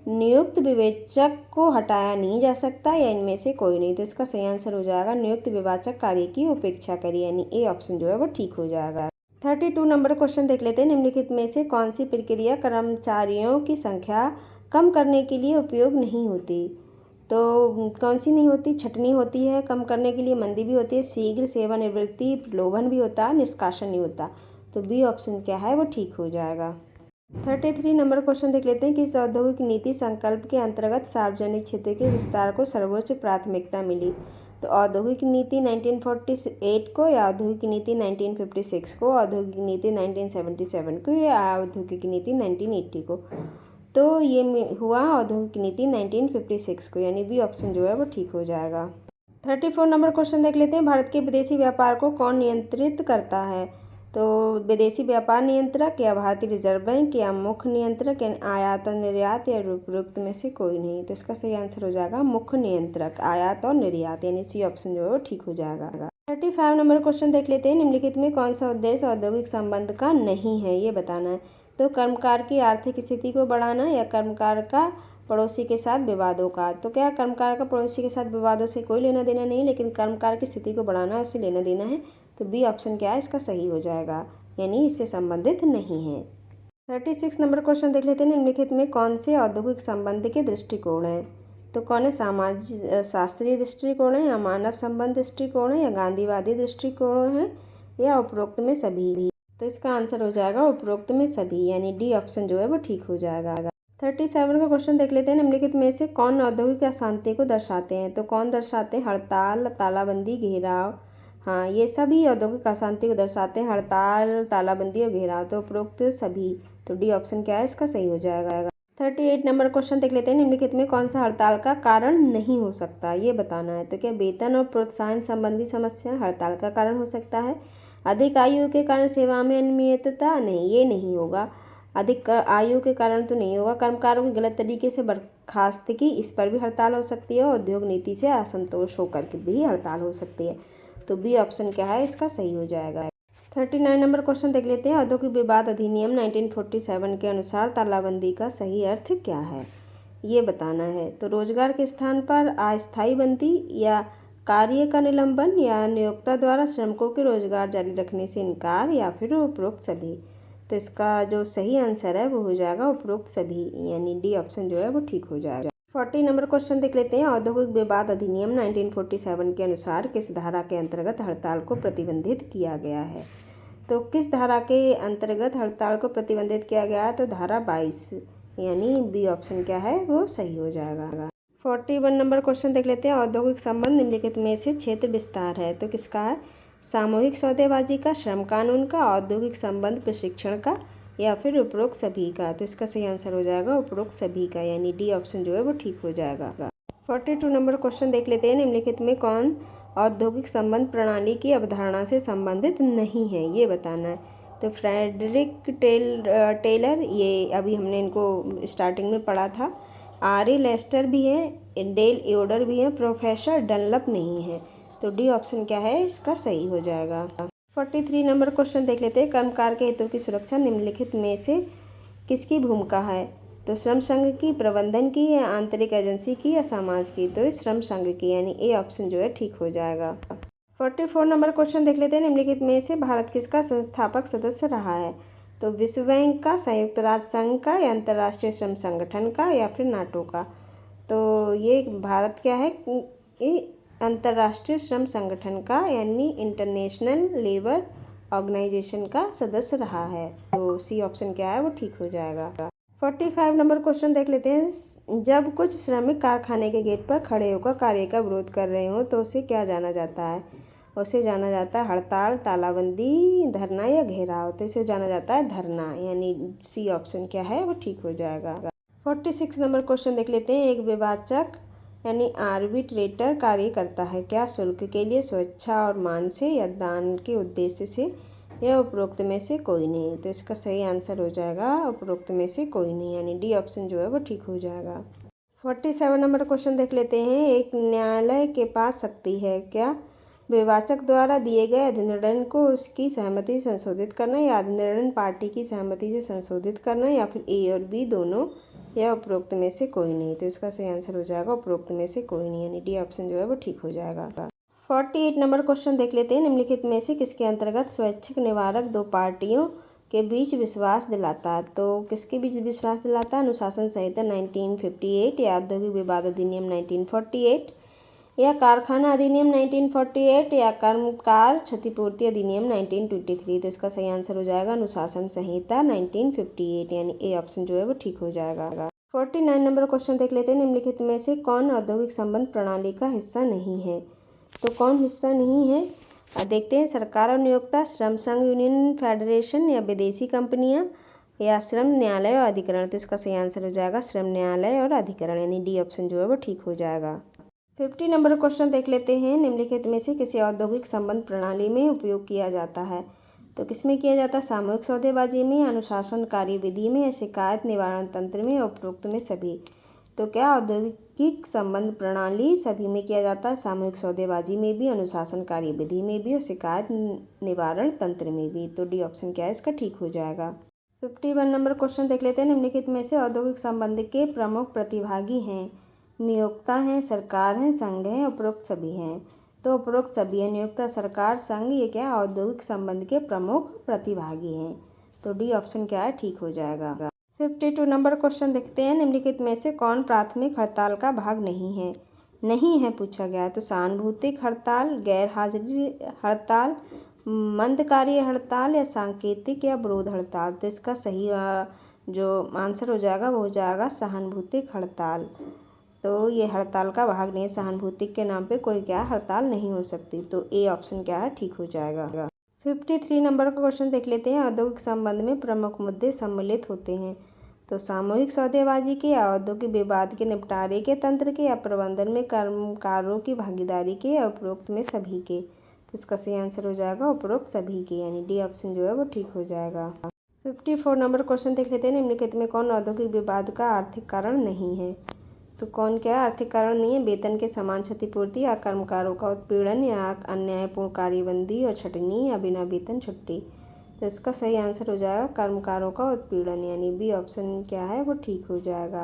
नियुक्त विवेचक को हटाया नहीं जा सकता, या इनमें से कोई नहीं। तो इसका सही आंसर हो जाएगा नियुक्त विवाचक कार्य की उपेक्षा करें, यानी ए ऑप्शन जो है वो ठीक हो जाएगा। 32 नंबर क्वेश्चन देख लेते हैं। निम्नलिखित में से कौन सी प्रक्रिया कर्मचारियों की संख्या कम करने के लिए उपयोग नहीं होती। तो कौन सी नहीं होती, छटनी होती है कम करने के लिए, मंदी भी होती है, शीघ्र सेवानिवृत्ति, प्रलोभन भी होता है, निष्कासन नहीं होता। तो बी ऑप्शन क्या है वो ठीक हो जाएगा। 33 नंबर क्वेश्चन देख लेते हैं कि इस औद्योगिक नीति संकल्प के अंतर्गत सार्वजनिक क्षेत्र के विस्तार को सर्वोच्च प्राथमिकता मिली। तो औद्योगिक नीति 1948 को, या औद्योगिक नीति 1956 को, औद्योगिक नीति 1977 को, या औद्योगिक नीति 1980 को। तो ये हुआ औद्योगिक नीति 1956 को, यानी बी ऑप्शन जो है वो ठीक हो जाएगा। 34 नंबर क्वेश्चन देख लेते हैं। भारत के विदेशी व्यापार को कौन नियंत्रित करता है। तो विदेशी व्यापार नियंत्रक, या भारतीय रिजर्व बैंक, या मुख्य नियंत्रक, या आयात और निर्यात, या उपरोक्त में से कोई नहीं। तो इसका सही आंसर हो जाएगा मुख्य नियंत्रक, आयात और निर्यात, यानी सी ऑप्शन जो है वो ठीक हो जाएगा। 35 नंबर क्वेश्चन देख लेते हैं। निम्नलिखित में कौन सा उद्देश्य औद्योगिक संबंध का नहीं है, ये बताना है। तो कर्मकार की आर्थिक स्थिति को बढ़ाना, या कर्मकार का पड़ोसी के साथ विवादों का। तो क्या कर्मकार का पड़ोसी के साथ विवादों से कोई लेना देना नहीं, लेकिन कर्मकार की स्थिति को बढ़ाना उससे लेना देना है। तो बी ऑप्शन क्या है इसका सही हो जाएगा, यानी इससे संबंधित नहीं है। 36 नंबर क्वेश्चन देख लेते हैं। निम्नलिखित में कौन से औद्योगिक संबंध के दृष्टिकोण हैं। तो कौन है, सामाजिक शास्त्रीय दृष्टिकोण है, या मानव संबंध दृष्टिकोण है, या गांधीवादी दृष्टिकोण है, या उपरोक्त में सभी। तो इसका आंसर हो जाएगा उपरोक्त में सभी, यानी डी ऑप्शन जो है वो ठीक हो जाएगा। 37 का क्वेश्चन देख लेते हैं। निम्नलिखित में से कौन औद्योगिक अशांति को दर्शाते हैं। तो कौन दर्शाते हैं, हड़ताल, तालाबंदी, घेराव। हाँ, ये सभी औद्योगिक अशांति को दर्शाते हैं, हड़ताल, तालाबंदी और घेराव। तो उपरोक्त सभी। तो डी ऑप्शन क्या है इसका सही हो जाएगा। 38 नंबर क्वेश्चन देख लेते हैं। निम्नलिखित में कौन सा हड़ताल का कारण नहीं हो सकता, ये बताना है। तो क्या वेतन और प्रोत्साहन संबंधी समस्या हड़ताल का कारण हो सकता है। अधिक आयु के कारण सेवा में अनियमितता, नहीं, ये नहीं होगा। अधिक आयु के कारण तो नहीं होगा। कर्मकारों की गलत तरीके से बर्खास्तगी, इस पर भी हड़ताल हो सकती है। और उद्योग नीति से असंतोष होकर के भी हड़ताल हो सकती है। तो बी ऑप्शन क्या है इसका सही हो जाएगा। 39 नंबर क्वेश्चन देख लेते हैं। औद्योगिक विवाद अधिनियम 1947 के अनुसार तालाबंदी का सही अर्थ क्या है, ये बताना है। तो रोजगार के स्थान पर अस्थायी बंदी, या कार्य का निलंबन, या नियोक्ता द्वारा श्रमिकों के रोजगार जारी रखने से इनकार, या फिर उपरोक्त सभी। तो इसका जो सही आंसर है वो हो जाएगा उपरोक्त सभी, यानी डी ऑप्शन जो है वो ठीक हो जाएगा। 40 नंबर क्वेश्चन देख लेते हैं। औद्योगिक विवाद अधिनियम 1947 के अनुसार किस धारा के अंतर्गत हड़ताल को प्रतिबंधित किया गया है। तो किस धारा के अंतर्गत हड़ताल को प्रतिबंधित किया गया है। तो धारा 22, यानी बी ऑप्शन क्या है वो सही हो जाएगा। 41 नंबर क्वेश्चन देख लेते हैं। औद्योगिक संबंध निम्नलिखित में से क्षेत्र विस्तार है तो किसका है? सामूहिक सौदेबाजी का, श्रम कानून का, औद्योगिक संबंध प्रशिक्षण का या फिर उपरोक्त सभी का। तो इसका सही आंसर हो जाएगा उपरोक्त सभी का, यानी डी ऑप्शन जो है वो ठीक हो जाएगा। 42 नंबर क्वेश्चन देख लेते हैं। निम्नलिखित में कौन औद्योगिक संबंध प्रणाली की अवधारणा से संबंधित नहीं है, ये बताना है। तो फ्रेडरिक टेलर, ये अभी हमने इनको स्टार्टिंग में पढ़ा था। आर.ए. लेस्टर भी है, डेल योडर भी है, प्रोफेसर डनलप नहीं है। तो डी ऑप्शन क्या है इसका सही हो जाएगा। 43 नंबर क्वेश्चन देख लेते हैं। कर्मकार के हितों की सुरक्षा निम्नलिखित में से किसकी भूमिका है? तो श्रम संघ की, प्रबंधन की या आंतरिक एजेंसी की या समाज की। तो इस श्रम संघ की, यानी ए ऑप्शन जो है ठीक हो जाएगा। 44 नंबर क्वेश्चन देख लेते हैं। निम्नलिखित में से भारत किसका संस्थापक सदस्य रहा है? तो विश्व बैंक का, संयुक्त राष्ट्र संघ का या अंतर्राष्ट्रीय श्रम संगठन का या फिर नाटो का। तो ये भारत क्या है, अंतर्राष्ट्रीय श्रम संगठन का यानी इंटरनेशनल लेबर ऑर्गेनाइजेशन का सदस्य रहा है। तो सी ऑप्शन क्या है वो ठीक हो जाएगा। 45 नंबर क्वेश्चन देख लेते हैं। जब कुछ श्रमिक कारखाने के गेट पर खड़े होकर कार्य का विरोध कर रहे हो तो उसे क्या जाना जाता है? उसे जाना जाता है हड़ताल, तालाबंदी, धरना या घेराव। तो इसे जाना जाता है धरना, यानी सी ऑप्शन क्या है वो ठीक हो जाएगा। 46 नंबर क्वेश्चन देख लेते हैं। एक विवाचक यानी आर्बिट्रेटर कार्य करता है क्या? शुल्क के लिए, स्वेच्छा और मान से या दान के उद्देश्य से या उपरोक्त में से कोई नहीं। तो इसका सही आंसर हो जाएगा उपरोक्त में से कोई नहीं, यानी डी ऑप्शन जो है वो ठीक हो जाएगा। 47 नंबर क्वेश्चन देख लेते हैं। एक न्यायालय के पास शक्ति है क्या? विवाचक द्वारा दिए गए अधिनिर्णय को उसकी सहमति से संशोधित करना या अधिनिर्णय पार्टी की सहमति से संशोधित करना या फिर ए और बी दोनों या उपरोक्त में से कोई नहीं। तो इसका सही आंसर हो जाएगा उपरोक्त में से कोई नहीं, यानी डी ऑप्शन जो है वो ठीक हो जाएगा। 48 नंबर क्वेश्चन देख लेते हैं। निम्नलिखित में से किसके अंतर्गत स्वैच्छिक निवारक दो पार्टियों के बीच विश्वास दिलाता है? तो किसके बीच विश्वास दिलाता है? अनुशासन संहिता 1958 या औद्योगिक विवाद अधिनियम 1948 या कारखाना अधिनियम 1948 या कर्मकार क्षतिपूर्ति अधिनियम 1923। तो इसका सही आंसर हो जाएगा अनुशासन संहिता 1958, यानी ए ऑप्शन जो है वो ठीक हो जाएगा। 49 नंबर क्वेश्चन देख लेते हैं। निम्नलिखित में से कौन औद्योगिक संबंध प्रणाली का हिस्सा नहीं है? तो कौन हिस्सा नहीं है देखते हैं। सरकार और नियोक्ता, श्रम संघ, यूनियन, फेडरेशन या विदेशी कंपनियां या श्रम न्यायालय और अधिकरण। तो इसका सही आंसर हो जाएगा श्रम न्यायालय और अधिकरण, यानी डी ऑप्शन जो है वो ठीक हो जाएगा। 50 नंबर क्वेश्चन देख लेते हैं। निम्नलिखित में से किसी औद्योगिक संबंध प्रणाली में उपयोग किया जाता है? तो किसमें किया जाता है? सामूहिक सौदेबाजी में, अनुशासन कार्यविधि में या शिकायत निवारण तंत्र में, उपरोक्त में सभी। तो क्या औद्योगिक संबंध प्रणाली सभी में किया जाता है? सामूहिक सौदेबाजी में भी, अनुशासन कार्यविधि में भी और शिकायत निवारण तंत्र में भी। तो डी ऑप्शन क्या है इसका ठीक हो जाएगा। 51 नंबर क्वेश्चन देख लेते हैं। निम्नलिखित में से औद्योगिक संबंध के प्रमुख प्रतिभागी हैं? नियोक्ता हैं, सरकार हैं, संघ हैं, उपरोक्त सभी हैं। तो उपरोक्त सभी है। नियोक्ता, सरकार, संघ ये क्या औद्योगिक संबंध के प्रमुख प्रतिभागी हैं। तो डी ऑप्शन क्या है ठीक हो जाएगा। 52 नंबर क्वेश्चन देखते हैं। निम्नलिखित में से कौन प्राथमिक हड़ताल का भाग नहीं है? नहीं है पूछा गया है। तो सहानुभूतिक हड़ताल, गैर हाजिरी हड़ताल, मंदकार्य हड़ताल या सांकेतिक या विरोध हड़ताल। तो इसका सही जो आंसर हो जाएगा वो हो जाएगा सहानुभूतिक हड़ताल। तो ये हड़ताल का भाग नहीं है। सहानुभूतिक के नाम पे कोई क्या हड़ताल नहीं हो सकती। तो ए ऑप्शन क्या है ठीक हो जाएगा। 53 नंबर का क्वेश्चन देख लेते हैं। औद्योगिक संबंध में प्रमुख मुद्दे सम्मिलित होते हैं? तो सामूहिक सौदेबाजी के या औद्योगिक विवाद के निपटारे के तंत्र के या प्रबंधन में कर्मकारों की भागीदारी के या उपरोक्त में सभी के। तो इसका सही आंसर हो जाएगा उपरोक्त सभी के, यानी डी ऑप्शन जो है वो ठीक हो जाएगा। 54 नंबर क्वेश्चन देख लेते हैं। निम्नलिखित में कौन औद्योगिक विवाद का आर्थिक कारण नहीं है? तो कौन क्या आर्थिक कारण नहीं है? वेतन के समान क्षतिपूर्ति या कर्मकारों का उत्पीड़न या अन्यायपूर्ण कार्यबंदी और छटनी या बिना वेतन छुट्टी। तो इसका सही आंसर हो जाएगा कर्मकारों का उत्पीड़न, यानी बी ऑप्शन क्या है वो ठीक हो जाएगा।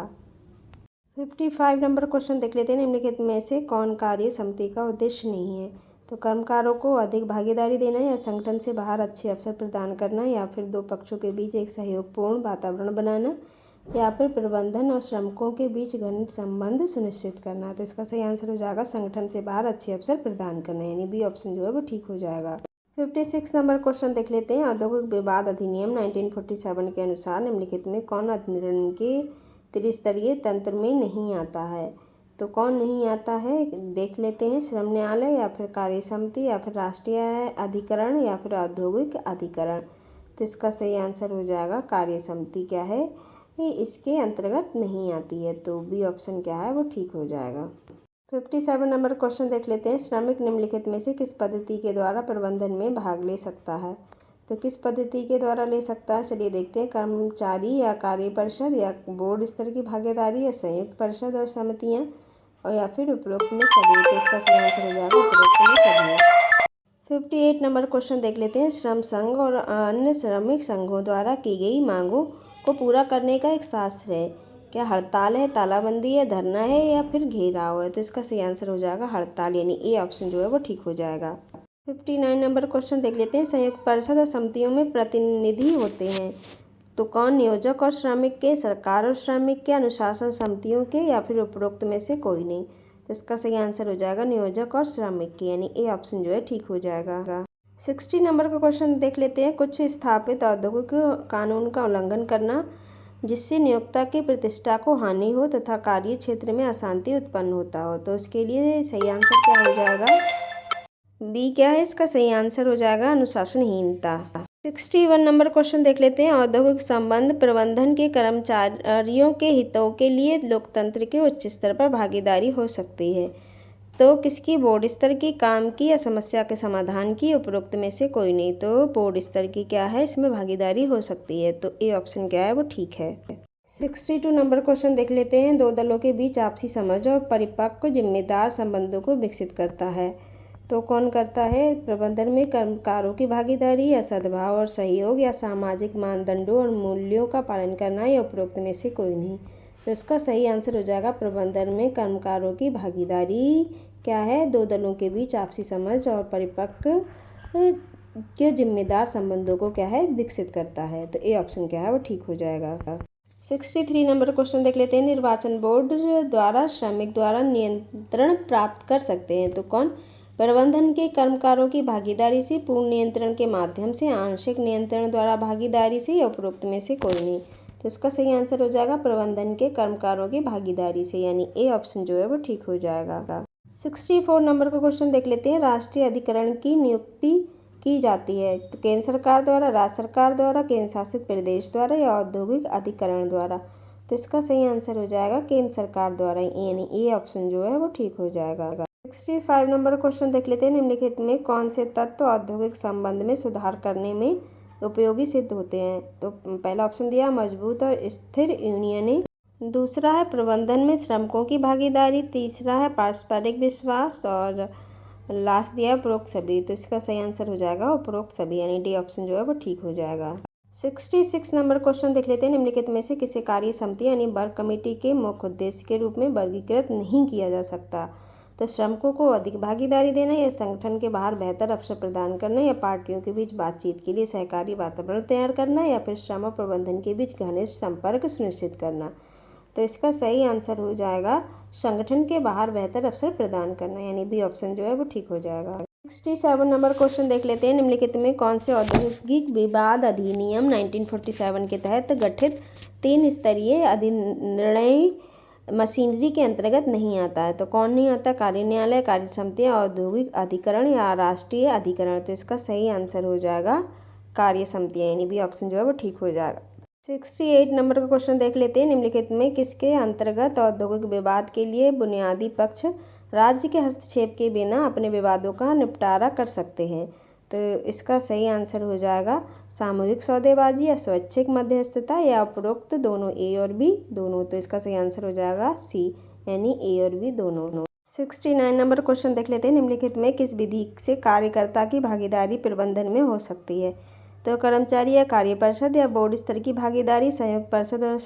55 नंबर क्वेश्चन देख लेते हैं। निम्नलिखित में से कौन कार्य समिति का उद्देश्य नहीं है? तो कर्मकारों को अधिक भागीदारी देना या संगठन से बाहर अच्छे अवसर प्रदान करना या फिर दो पक्षों के बीच एक सहयोगपूर्ण वातावरण बनाना या फिर प्रबंधन और श्रमिकों के बीच घनिष्ठ संबंध सुनिश्चित करना। तो इसका सही आंसर हो जाएगा संगठन से बाहर अच्छे अवसर प्रदान करना, यानी बी ऑप्शन जो है वो ठीक हो जाएगा। 56 नंबर क्वेश्चन देख लेते हैं। औद्योगिक विवाद अधिनियम 1947 के अनुसार निम्नलिखित में कौन अधिनिर्णय के त्रिस्तरीय तंत्र में नहीं आता है? तो कौन नहीं आता है, देख लेते हैं। श्रम न्यायालय या फिर कार्य समिति या फिर राष्ट्रीय अधिकरण या फिर औद्योगिक अधिकरण। तो इसका सही आंसर हो जाएगा कार्य समिति क्या है, ये इसके अंतर्गत नहीं आती है। तो बी ऑप्शन क्या है वो ठीक हो जाएगा। 57 नंबर क्वेश्चन देख लेते हैं। श्रमिक निम्नलिखित में से किस पद्धति के द्वारा प्रबंधन में भाग ले सकता है। तो किस पद्धति के द्वारा ले सकता है, चलिए देखते हैं। कर्मचारी या कार्य परिषद या बोर्ड स्तर की भागीदारी या संयुक्त परिषद और समितियां और या फिर उपरोक्त में सभी। तो इसका सही आंसर हो जाएगा उपरोक्त में सभी। 58 नंबर क्वेश्चन देख लेते हैं। श्रम संघ और अन्य श्रमिक संघों द्वारा की गई मांगों को पूरा करने का एक शास्त्र है। क्या हड़ताल है, तालाबंदी है, धरना है या फिर घेराव है। तो इसका सही आंसर हो जाएगा हड़ताल, यानी ए ऑप्शन जो है वो ठीक हो जाएगा। 59 नंबर क्वेश्चन देख लेते हैं। संयुक्त परिषद और समितियों में प्रतिनिधि होते हैं तो कौन, नियोजक और श्रमिक के, सरकार और श्रमिक के, अनुशासन समितियों के या फिर उपरोक्त में से कोई नहीं। तो इसका सही आंसर हो जाएगा नियोजक और श्रमिक के, यानी ए ऑप्शन जो है ठीक हो जाएगा। 60 नंबर का क्वेश्चन देख लेते हैं। कुछ स्थापित औद्योगिक कानून का उल्लंघन करना जिससे नियोक्ता की प्रतिष्ठा को हानि हो तथा कार्य क्षेत्र में अशांति उत्पन्न होता हो। तो इसके लिए सही आंसर क्या हो जाएगा, बी क्या है इसका सही आंसर हो जाएगा अनुशासनहीनता। 61 नंबर क्वेश्चन देख लेते हैं। औद्योगिक संबंध प्रबंधन के कर्मचारियों के हितों के लिए लोकतंत्र के उच्च स्तर पर भागीदारी हो सकती है तो किसकी, बोर्ड स्तर की, काम की या समस्या के समाधान की, उपरोक्त में से कोई नहीं। तो बोर्ड स्तर की क्या है, इसमें भागीदारी हो सकती है। तो ए ऑप्शन क्या है वो ठीक है। 62 नंबर क्वेश्चन देख लेते हैं। दो दलों के बीच आपसी समझ और परिपक्व जिम्मेदार संबंधों को विकसित करता है तो कौन करता है, प्रबंधन में कर्मकारों की भागीदारी या सद्भाव और सहयोग या सामाजिक मानदंडों और मूल्यों का पालन करना या उपरोक्त में से कोई नहीं। तो इसका सही आंसर हो जाएगा प्रबंधन में कर्मकारों की भागीदारी क्या है, दो दलों के बीच आपसी समझ और परिपक्व के जिम्मेदार संबंधों को क्या है विकसित करता है। तो ए ऑप्शन क्या है वो ठीक हो जाएगा। 63 नंबर क्वेश्चन देख लेते हैं। निर्वाचन बोर्ड द्वारा श्रमिक द्वारा नियंत्रण प्राप्त कर सकते हैं तो कौन, प्रबंधन के कर्मकारों की भागीदारी से, पूर्ण नियंत्रण के माध्यम से, आंशिक नियंत्रण द्वारा भागीदारी से या उपरोक्त में से कोई नहीं। तो इसका सही आंसर हो जाएगा प्रबंधन के कर्मकारों की भागीदारी से, यानी ए ऑप्शन जो है वो ठीक हो जाएगा। 64 नंबर का क्वेश्चन देख लेते हैं। राष्ट्रीय अधिकरण की नियुक्ति की जाती है तो केंद्र सरकार द्वारा, राज्य सरकार द्वारा, केंद्र शासित प्रदेश द्वारा या औद्योगिक अधिकरण द्वारा। तो इसका सही आंसर हो जाएगा केंद्र सरकार द्वारा, यानी ए ऑप्शन जो है वो ठीक हो जाएगा। 65 नंबर क्वेश्चन देख लेते हैं। निम्नलिखित में कौन से तत्व औद्योगिक संबंध में सुधार करने में उपयोगी सिद्ध होते हैं। तो पहला ऑप्शन दिया मजबूत और स्थिर यूनियनें, दूसरा है प्रबंधन में श्रमिकों की भागीदारी, तीसरा है पारस्परिक विश्वास और लास्ट दिया उपरोक्त सभी। तो इसका सही आंसर हो जाएगा उपरोक्त सभी, यानी डी ऑप्शन जो है वो ठीक हो जाएगा। 66 नंबर क्वेश्चन देख लेते हैं। निम्नलिखित में से किसी कार्य समिति यानी वर्क कमेटी के मुख्य उद्देश्य के रूप में वर्गीकृत नहीं किया जा सकता। तो श्रमिकों को अधिक भागीदारी देना या संगठन के बाहर बेहतर अवसर प्रदान करना या पार्टियों के बीच बातचीत के लिए सहकारी वातावरण तैयार करना या फिर श्रम और प्रबंधन के बीच घनिष्ठ संपर्क सुनिश्चित करना। तो इसका सही आंसर हो जाएगा संगठन के बाहर बेहतर अवसर प्रदान करना, यानी बी ऑप्शन जो है वो ठीक हो जाएगा। 67 नंबर क्वेश्चन देख लेते हैं। निम्नलिखित में कौन से औद्योगिक विवाद अधिनियम 1947 के तहत गठित 3 स्तरीय निर्णय मशीनरी के अंतर्गत नहीं आता है। तो कौन नहीं आता, कार्य न्यायालय, कार्य समिति, औद्योगिक अधिकरण या राष्ट्रीय अधिकरण। तो इसका सही आंसर हो जाएगा कार्य समिति, यानी बी ऑप्शन जो है वो ठीक हो जाएगा। 68 नंबर का क्वेश्चन देख लेते हैं। निम्नलिखित में किसके अंतर्गत औद्योगिक विवाद के लिए बुनियादी पक्ष राज्य के हस्तक्षेप के बिना अपने विवादों का निपटारा कर सकते हैं। तो इसका सही आंसर हो जाएगा सामूहिक सौदेबाजी या स्वैच्छिक मध्यस्थता या उपरोक्त दोनों, ए और बी दोनों। तो इसका सही आंसर हो जाएगा सी, यानी ए और बी दोनों। 69 नंबर क्वेश्चन देख लेते हैं। निम्नलिखित में किस विधि से कार्यकर्ता की भागीदारी प्रबंधन में हो सकती है। तो कर्मचारी या कार्य परिषद या बोर्ड स्तर की भागीदारी, संयुक्त परिषद और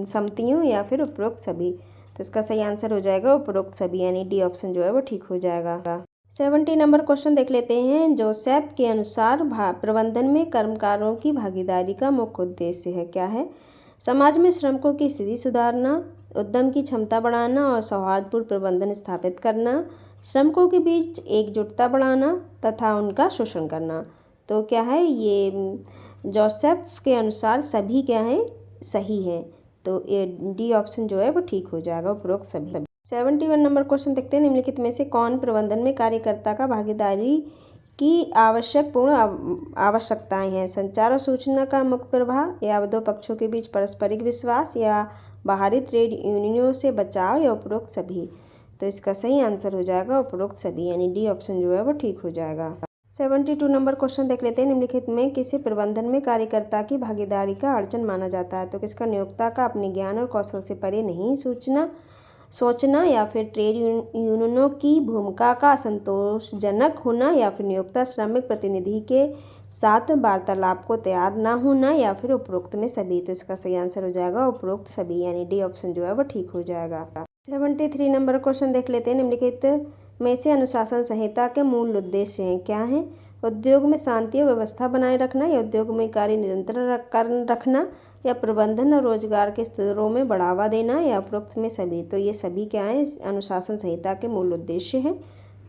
समितियों या फिर उपरोक्त सभी। तो इसका सही आंसर हो जाएगा उपरोक्त सभी, यानी डी ऑप्शन जो है वो ठीक हो जाएगा। 70 नंबर क्वेश्चन देख लेते हैं। जोसेफ के अनुसार प्रबंधन में कर्मकारों की भागीदारी का मुख्य उद्देश्य है क्या है, समाज में श्रमिकों की स्थिति सुधारना, उद्यम की क्षमता बढ़ाना और सौहार्दपूर्ण प्रबंधन स्थापित करना, श्रमिकों के बीच एकजुटता बढ़ाना तथा उनका शोषण करना। तो क्या है ये जोसेफ के अनुसार सभी क्या हैं, सही है। तो डी ऑप्शन जो है वो ठीक हो जाएगा उपरोक्त सभी। 71 नंबर क्वेश्चन देखते हैं, निम्नलिखित में से कौन प्रबंधन में कार्यकर्ता का भागीदारी की आवश्यकताएं हैं? संचार और सूचना का मुक्त प्रवाह, या दो पक्षों के बीच पारस्परिक विश्वास, या बाहरी ट्रेड यूनियनों से बचाव, या उपरोक्त सभी। तो इसका सही आंसर हो जाएगा उपरोक्त सभी, यानी डी ऑप्शन जो है वो ठीक हो जाएगा। 72 नंबर क्वेश्चन देख लेते हैं, निम्नलिखित में किसी प्रबंधन में कार्यकर्ता की भागीदारी का अड़चन माना जाता है? तो किसका? नियोक्ता का अपने ज्ञान और कौशल से परे नहीं सोचना, या फिर ट्रेड यूनियनों की भूमिका का असंतोषजनक होना, या फिर नियोक्ता श्रमिक प्रतिनिधि के साथ वार्तालाप को तैयार ना होना, या फिर उपरोक्त में सभी। तो इसका सही आंसर हो जाएगा उपरोक्त सभी, यानी डी ऑप्शन जो है वो ठीक हो जाएगा। 73 नंबर क्वेश्चन देख लेते हैं, निम्नलिखित में से अनुशासन संहिता के मूल उद्देश्य हैं? क्या हैं? उद्योग में शांति और व्यवस्था बनाए रखना, या उद्योग में कार्य निरंतर रखना, या प्रबंधन और रोजगार के स्तरों में बढ़ावा देना, या उपरोक्त में सभी। तो ये सभी क्या है? इस अनुशासन संहिता के मूल उद्देश्य हैं।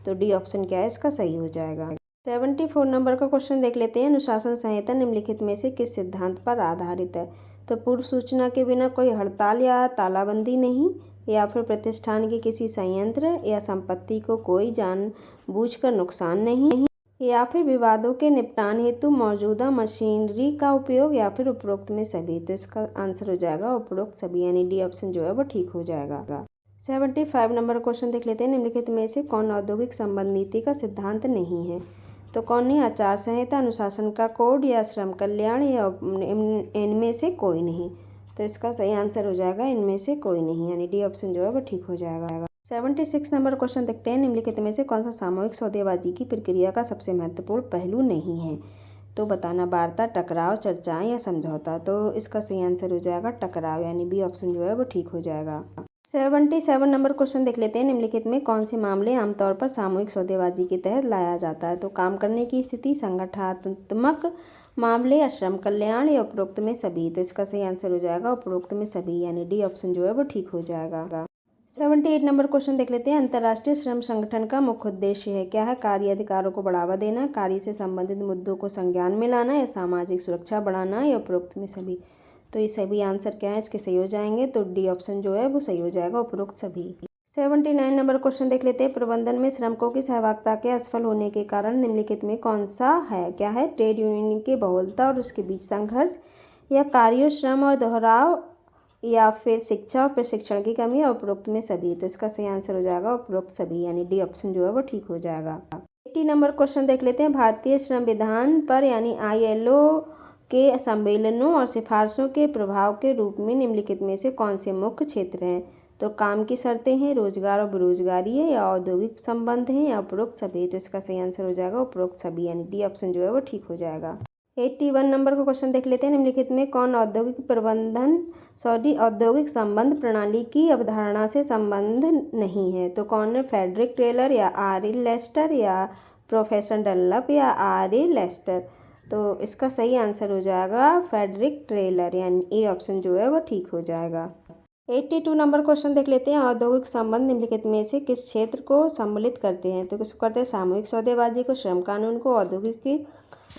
तो डी ऑप्शन क्या है इसका सही हो जाएगा। 74 नंबर का क्वेश्चन देख लेते हैं, अनुशासन संहिता निम्नलिखित में से किस सिद्धांत पर आधारित है? तो पूर्व सूचना के बिना कोई हड़ताल या तालाबंदी नहीं, या फिर प्रतिष्ठान के किसी संयंत्र या संपत्ति को कोई जानबूझकर नुकसान नहीं, या फिर विवादों के निपटान हेतु मौजूदा मशीनरी का उपयोग, या फिर उपरोक्त में सभी। तो इसका आंसर हो जाएगा उपरोक्त सभी, यानी डी ऑप्शन जो है वो ठीक हो जाएगा। 75 नंबर क्वेश्चन देख लेते हैं, निम्नलिखित में से कौन औद्योगिक संबंध नीति का सिद्धांत नहीं है? तो कौन नहीं? आचार संहिता, अनुशासन का कोड, या श्रम कल्याण, या इनमें से कोई नहीं। तो इसका सही आंसर हो जाएगा इनमें से कोई नहीं, यानी डी ऑप्शन जो है वो ठीक हो जाएगा। 76 नंबर क्वेश्चन देखते हैं, निम्नलिखित में से कौन सा सामूहिक सौदेबाजी की प्रक्रिया का सबसे महत्वपूर्ण पहलू नहीं है? तो बताना, वार्ता, टकराव, चर्चाएं, या समझौता। तो इसका सही आंसर हो जाएगा टकराव, यानी बी ऑप्शन जो है वो ठीक हो जाएगा। 77 नंबर क्वेश्चन देख लेते हैं, निम्नलिखित में कौन से मामले आमतौर पर सामूहिक सौदेबाजी के तहत लाया जाता है? तो काम करने की स्थिति, संगठनात्मक मामले, या श्रम कल्याण, या उपरोक्त में सभी। तो इसका सही आंसर हो जाएगा उपरोक्त में सभी, यानी डी ऑप्शन जो है वो ठीक हो जाएगा। 78 नंबर क्वेश्चन देख लेते हैं, अंतर्राष्ट्रीय श्रम संगठन का मुख्य उद्देश्य है? क्या है? कार्य अधिकारों को बढ़ावा देना, कार्य से संबंधित मुद्दों को संज्ञान में लाना, या सामाजिक सुरक्षा बढ़ाना, या उपरोक्त में सभी। तो ये सभी आंसर क्या है इसके सही हो जाएंगे, तो डी ऑप्शन जो है वो सही हो जाएगा उपरोक्त सभी। 79 नंबर क्वेश्चन देख लेते हैं, प्रबंधन में श्रमिकों की सहभागिता के असफल होने के कारण निम्नलिखित में कौन सा है? क्या है? ट्रेड यूनियन की बहुलता और उसके बीच संघर्ष, या कार्य श्रम और दोहराव, या फिर शिक्षा और प्रशिक्षण की कमी, या उपरोक्त में सभी। तो इसका सही आंसर हो जाएगा उपरोक्त सभी, यानी डी ऑप्शन जो है वो ठीक हो जाएगा। 80 नंबर क्वेश्चन देख लेते हैं, भारतीय श्रम विधान पर यानी ILO के सम्मेलनों और सिफारिशों के प्रभाव के रूप में निम्नलिखित में से कौन से मुख्य क्षेत्र हैं? तो काम की शर्तें हैं, रोजगार और बेरोजगारी है, या औद्योगिक संबंध हैं, या उपरोक्त सभी। तो इसका सही आंसर हो जाएगा उपरोक्त सभी, यानी डी ऑप्शन जो है वो ठीक हो जाएगा। 81 नंबर का क्वेश्चन देख लेते हैं, निम्नलिखित में कौन औद्योगिक संबंध प्रणाली की अवधारणा से संबंध नहीं है? तो कौन है? फ्रेडरिक टेलर, या R.A. लेस्टर, या प्रोफेसर डनलप, या R.A. लेस्टर। तो इसका सही आंसर हो जाएगा फ्रेडरिक टेलर, यानी ए ऑप्शन जो है वो ठीक हो जाएगा। 82 नंबर क्वेश्चन देख लेते हैं, औद्योगिक संबंध निम्नलिखित में से किस क्षेत्र को सम्मिलित करते हैं? तो किसको करते हैं? सामूहिक सौदेबाजी को, श्रम कानून को, औद्योगिक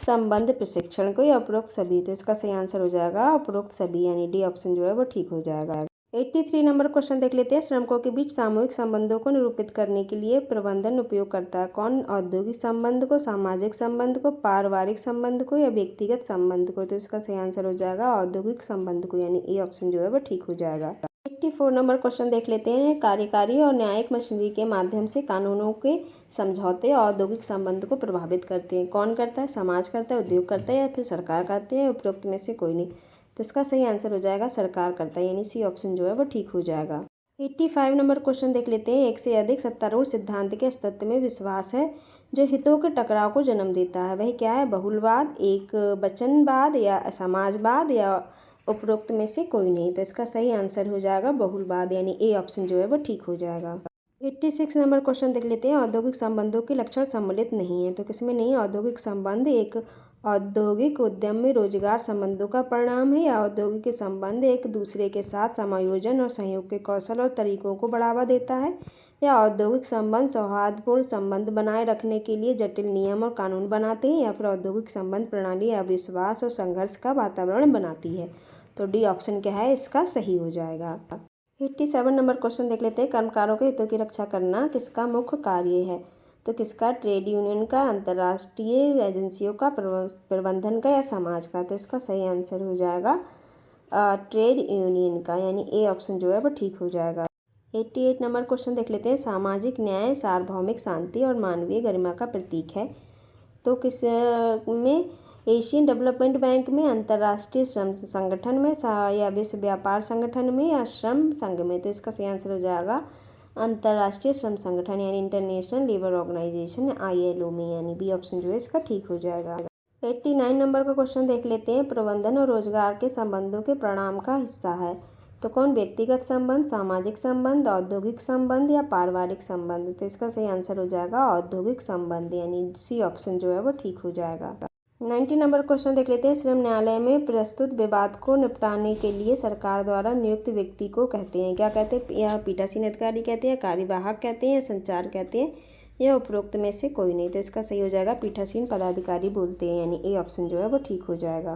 संबंध प्रशिक्षण को, या उपरोक्त सभी। तो इसका सही आंसर हो जाएगा उपरोक्त सभी, यानी डी ऑप्शन जो है वो ठीक हो जाएगा। 83 नंबर क्वेश्चन देख लेते हैं, श्रमिकों के बीच सामूहिक संबंधों को निरूपित करने के लिए प्रबंधन उपयोग करता है? कौन? औद्योगिक संबंध को, सामाजिक संबंध को, पारिवारिक संबंध को, या व्यक्तिगत संबंध को। तो इसका सही आंसर हो जाएगा औद्योगिक संबंध को, यानी ए ऑप्शन जो है वो ठीक हो जाएगा। 84 नंबर क्वेश्चन देख लेते हैं, कार्यकारी और न्यायिक मशीनरी के माध्यम से कानूनों के समझौते औद्योगिक संबंध को प्रभावित करते हैं? कौन करता है? समाज करता है, उद्योग करता है, या फिर सरकार करती है? उपरोक्त में से कोई नहीं। तो इसका सही आंसर हो जाएगा सरकार करता है, यानी सी ऑप्शन जो है वो ठीक हो जाएगा। 85 नंबर क्वेश्चन देख लेते हैं, एक से अधिक सत्तारूढ़ सिद्धांत के अस्तित्व में विश्वास है जो हितों के टकराव को जन्म देता है, वही क्या है? बहुलवाद, एक वचनवाद, या समाजवाद, या उपरोक्त में से कोई नहीं। तो इसका सही आंसर हो जाएगा बहुलवाद, यानी ए ऑप्शन जो है वो ठीक हो जाएगा। 86 नंबर क्वेश्चन देख लेते हैं, औद्योगिक संबंधों के लक्षण सम्मिलित नहीं है? तो किसमें नहीं? औद्योगिक संबंध एक औद्योगिक उद्यम में रोजगार संबंधों का परिणाम है, या औद्योगिक संबंध एक दूसरे के साथ समायोजन और सहयोग के कौशल और तरीकों को बढ़ावा देता है, या औद्योगिक संबंध सौहार्दपूर्ण संबंध बनाए रखने के लिए जटिल नियम और कानून बनाते हैं, या फिर औद्योगिक संबंध प्रणाली अविश्वास और संघर्ष का वातावरण बनाती है। तो डी ऑप्शन क्या है इसका सही हो जाएगा। 87 नंबर क्वेश्चन देख लेते हैं। कर्मकारों के हितों की रक्षा करना किसका मुख्य कार्य है? तो किसका? ट्रेड यूनियन का, अंतर्राष्ट्रीय एजेंसियों का, प्रबंधन का या समाज का? तो इसका सही आंसर हो जाएगा ट्रेड यूनियन का, यानी ए ऑप्शन जो है वो ठीक हो जाएगा। 88 नंबर क्वेश्चन देख लेते हैं। सामाजिक न्याय सार्वभौमिक शांति और मानवीय गरिमा का प्रतीक है। तो किस में? एशियन डेवलपमेंट बैंक में, अंतर्राष्ट्रीय श्रम संगठन में, या विश्व व्यापार संगठन में, या श्रम संघ में? तो इसका सही आंसर हो जाएगा अंतर्राष्ट्रीय श्रम संगठन, यानी इंटरनेशनल लेबर ऑर्गेनाइजेशन, ILO में, यानी बी ऑप्शन जो है इसका ठीक हो जाएगा। 89 नंबर का क्वेश्चन देख लेते हैं। प्रबंधन और रोजगार के संबंधों के परिणाम का हिस्सा है। तो कौन? व्यक्तिगत संबंध, सामाजिक संबंध, औद्योगिक संबंध या पारिवारिक संबंध? तो इसका सही आंसर हो जाएगा औद्योगिक संबंध, यानी सी ऑप्शन जो है वो ठीक हो जाएगा। 90 नंबर क्वेश्चन देख लेते हैं। श्रम न्यायालय में प्रस्तुत विवाद को निपटाने के लिए सरकार द्वारा नियुक्त व्यक्ति को कहते हैं? क्या कहते हैं? या पीठासीन अधिकारी कहते हैं, कार्यवाहक कहते हैं, या संचार कहते हैं, या उपरोक्त में से कोई नहीं? तो इसका सही हो जाएगा पीठासीन पदाधिकारी बोलते हैं, यानी ए ऑप्शन जो है वो ठीक हो जाएगा।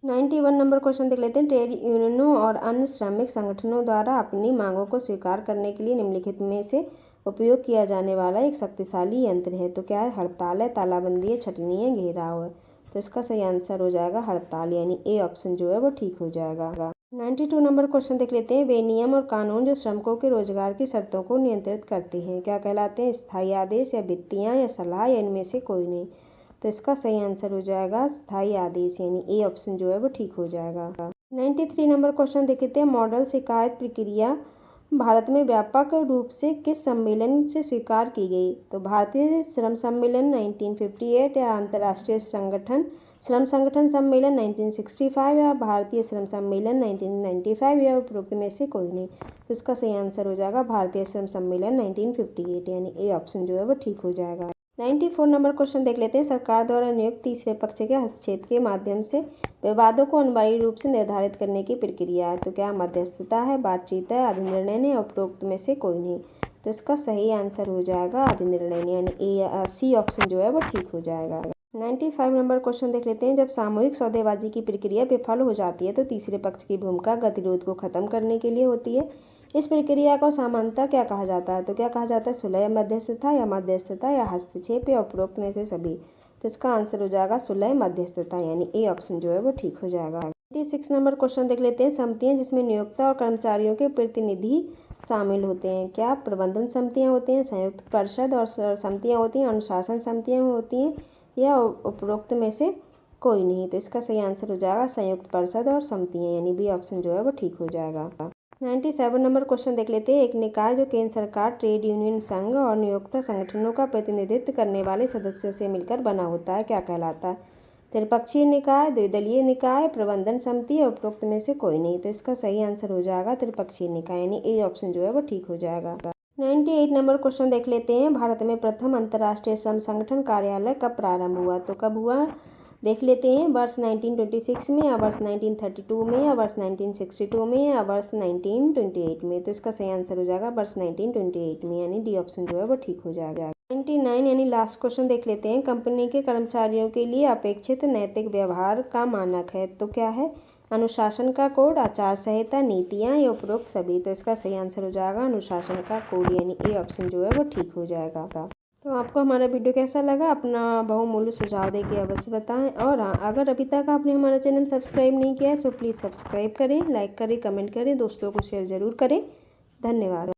91 नंबर क्वेश्चन देख लेते हैं। ट्रेड यूनियनों और अन्य श्रमिक संगठनों द्वारा अपनी मांगों को स्वीकार करने के लिए निम्नलिखित में से उपयोग किया जाने वाला एक शक्तिशाली यंत्र है। तो क्या है? हड़ताल है, तालाबंदी है, छटनी है, घेराव है? तो इसका सही आंसर हो जाएगा हड़ताल, यानी ए ऑप्शन जो है वो ठीक हो जाएगा। 92 नंबर क्वेश्चन देख लेते हैं। वे नियम और कानून जो श्रमिकों के रोजगार की शर्तों को नियंत्रित करते हैं क्या कहलाते हैं? स्थायी आदेश, या वित्तीय, या सलाह, या इनमें से कोई नहीं? तो इसका सही आंसर हो जाएगा स्थायी आदेश, यानी ए ऑप्शन जो है वो ठीक हो जाएगा। 93 नंबर क्वेश्चन देख लेते हैं। मॉडल शिकायत प्रक्रिया भारत में व्यापक रूप से किस सम्मेलन से स्वीकार की गई? तो भारतीय श्रम सम्मेलन 1958, या अंतर्राष्ट्रीय श्रम संगठन सम्मेलन 1965, या भारतीय श्रम सम्मेलन 1995, या उपरोक्त में से कोई नहीं? तो इसका सही आंसर हो जाएगा भारतीय श्रम सम्मेलन 1958, यानी ए ऑप्शन जो है वो ठीक हो जाएगा। 94 नंबर क्वेश्चन देख लेते हैं। सरकार द्वारा नियुक्त तीसरे पक्ष के हस्तक्षेप के माध्यम से विवादों को अनिवार्य रूप से निर्धारित करने की प्रक्रिया है। तो क्या? मध्यस्थता है, बातचीत है, अधिनिर्णय है, उपरोक्त में से कोई नहीं? तो इसका सही आंसर हो जाएगा अधिनिर्णय, यानी सी ऑप्शन जो है वो ठीक हो जाएगा। 95 नंबर क्वेश्चन देख लेते हैं। जब सामूहिक सौदेबाजी की प्रक्रिया विफल हो जाती है तो तीसरे पक्ष की भूमिका गतिरोध को खत्म करने के लिए होती है। इस प्रक्रिया को सामान्यतः क्या कहा जाता है? तो क्या कहा जाता है? सुलह, मध्यस्थता, या हस्तक्षेप, या उपरोक्त में से सभी? तो इसका आंसर हो जाएगा सुलह मध्यस्थता, यानी ए ऑप्शन जो है वो ठीक हो जाएगा। 96 नंबर क्वेश्चन देख लेते हैं। समितियां जिसमें नियोक्ता और कर्मचारियों के प्रतिनिधि शामिल होते हैं क्या? प्रबंधन समितियां होती हैं, संयुक्त परिषद और समितियां होती हैं, अनुशासन समितियां होती हैं, या उपरोक्त में से कोई नहीं? तो इसका सही आंसर हो जाएगा संयुक्त परिषद और समितियां, यानी बी ऑप्शन जो है वो ठीक हो जाएगा। 97 नंबर क्वेश्चन देख लेते हैं। एक निकाय जो केंद्र सरकार, ट्रेड यूनियन संघ और नियोक्ता संगठनों का प्रतिनिधित्व करने वाले सदस्यों से मिलकर बना होता है क्या कहलाता है? त्रिपक्षीय निकाय, द्विदलीय निकाय, प्रबंधन समिति, या उपरोक्त में से कोई नहीं? तो इसका सही आंसर हो जाएगा त्रिपक्षीय निकाय, यानी ए ऑप्शन जो है वो ठीक हो जाएगा। 98 नंबर क्वेश्चन देख लेते हैं। भारत में प्रथम अंतर्राष्ट्रीय श्रम संगठन कार्यालय कब प्रारंभ हुआ? तो कब हुआ देख लेते हैं। वर्ष 1926 में, या वर्ष 1932 में, या वर्ष 1962 में, या वर्ष 1928 में? तो इसका सही आंसर हो जाएगा वर्ष 1928 में, यानी डी ऑप्शन जो है वो ठीक हो जाएगा। 99 यानी लास्ट क्वेश्चन देख लेते हैं। कंपनी के कर्मचारियों के लिए अपेक्षित नैतिक व्यवहार का मानक है तो क्या है? अनुशासन का कोड, आचार संहिता, नीतियाँ, या उपरोक्त सभी? तो इसका सही आंसर हो जाएगा अनुशासन का कोड, यानी ए ऑप्शन जो है वो ठीक हो जाएगा। तो आपको हमारा वीडियो कैसा लगा? अपना बहुमूल्य सुझाव देके अवश्य बताएं। और हाँ, अगर अभी तक आपने हमारा चैनल सब्सक्राइब नहीं किया है सो प्लीज़ सब्सक्राइब करें, लाइक करें, कमेंट करें, दोस्तों को शेयर ज़रूर करें। धन्यवाद।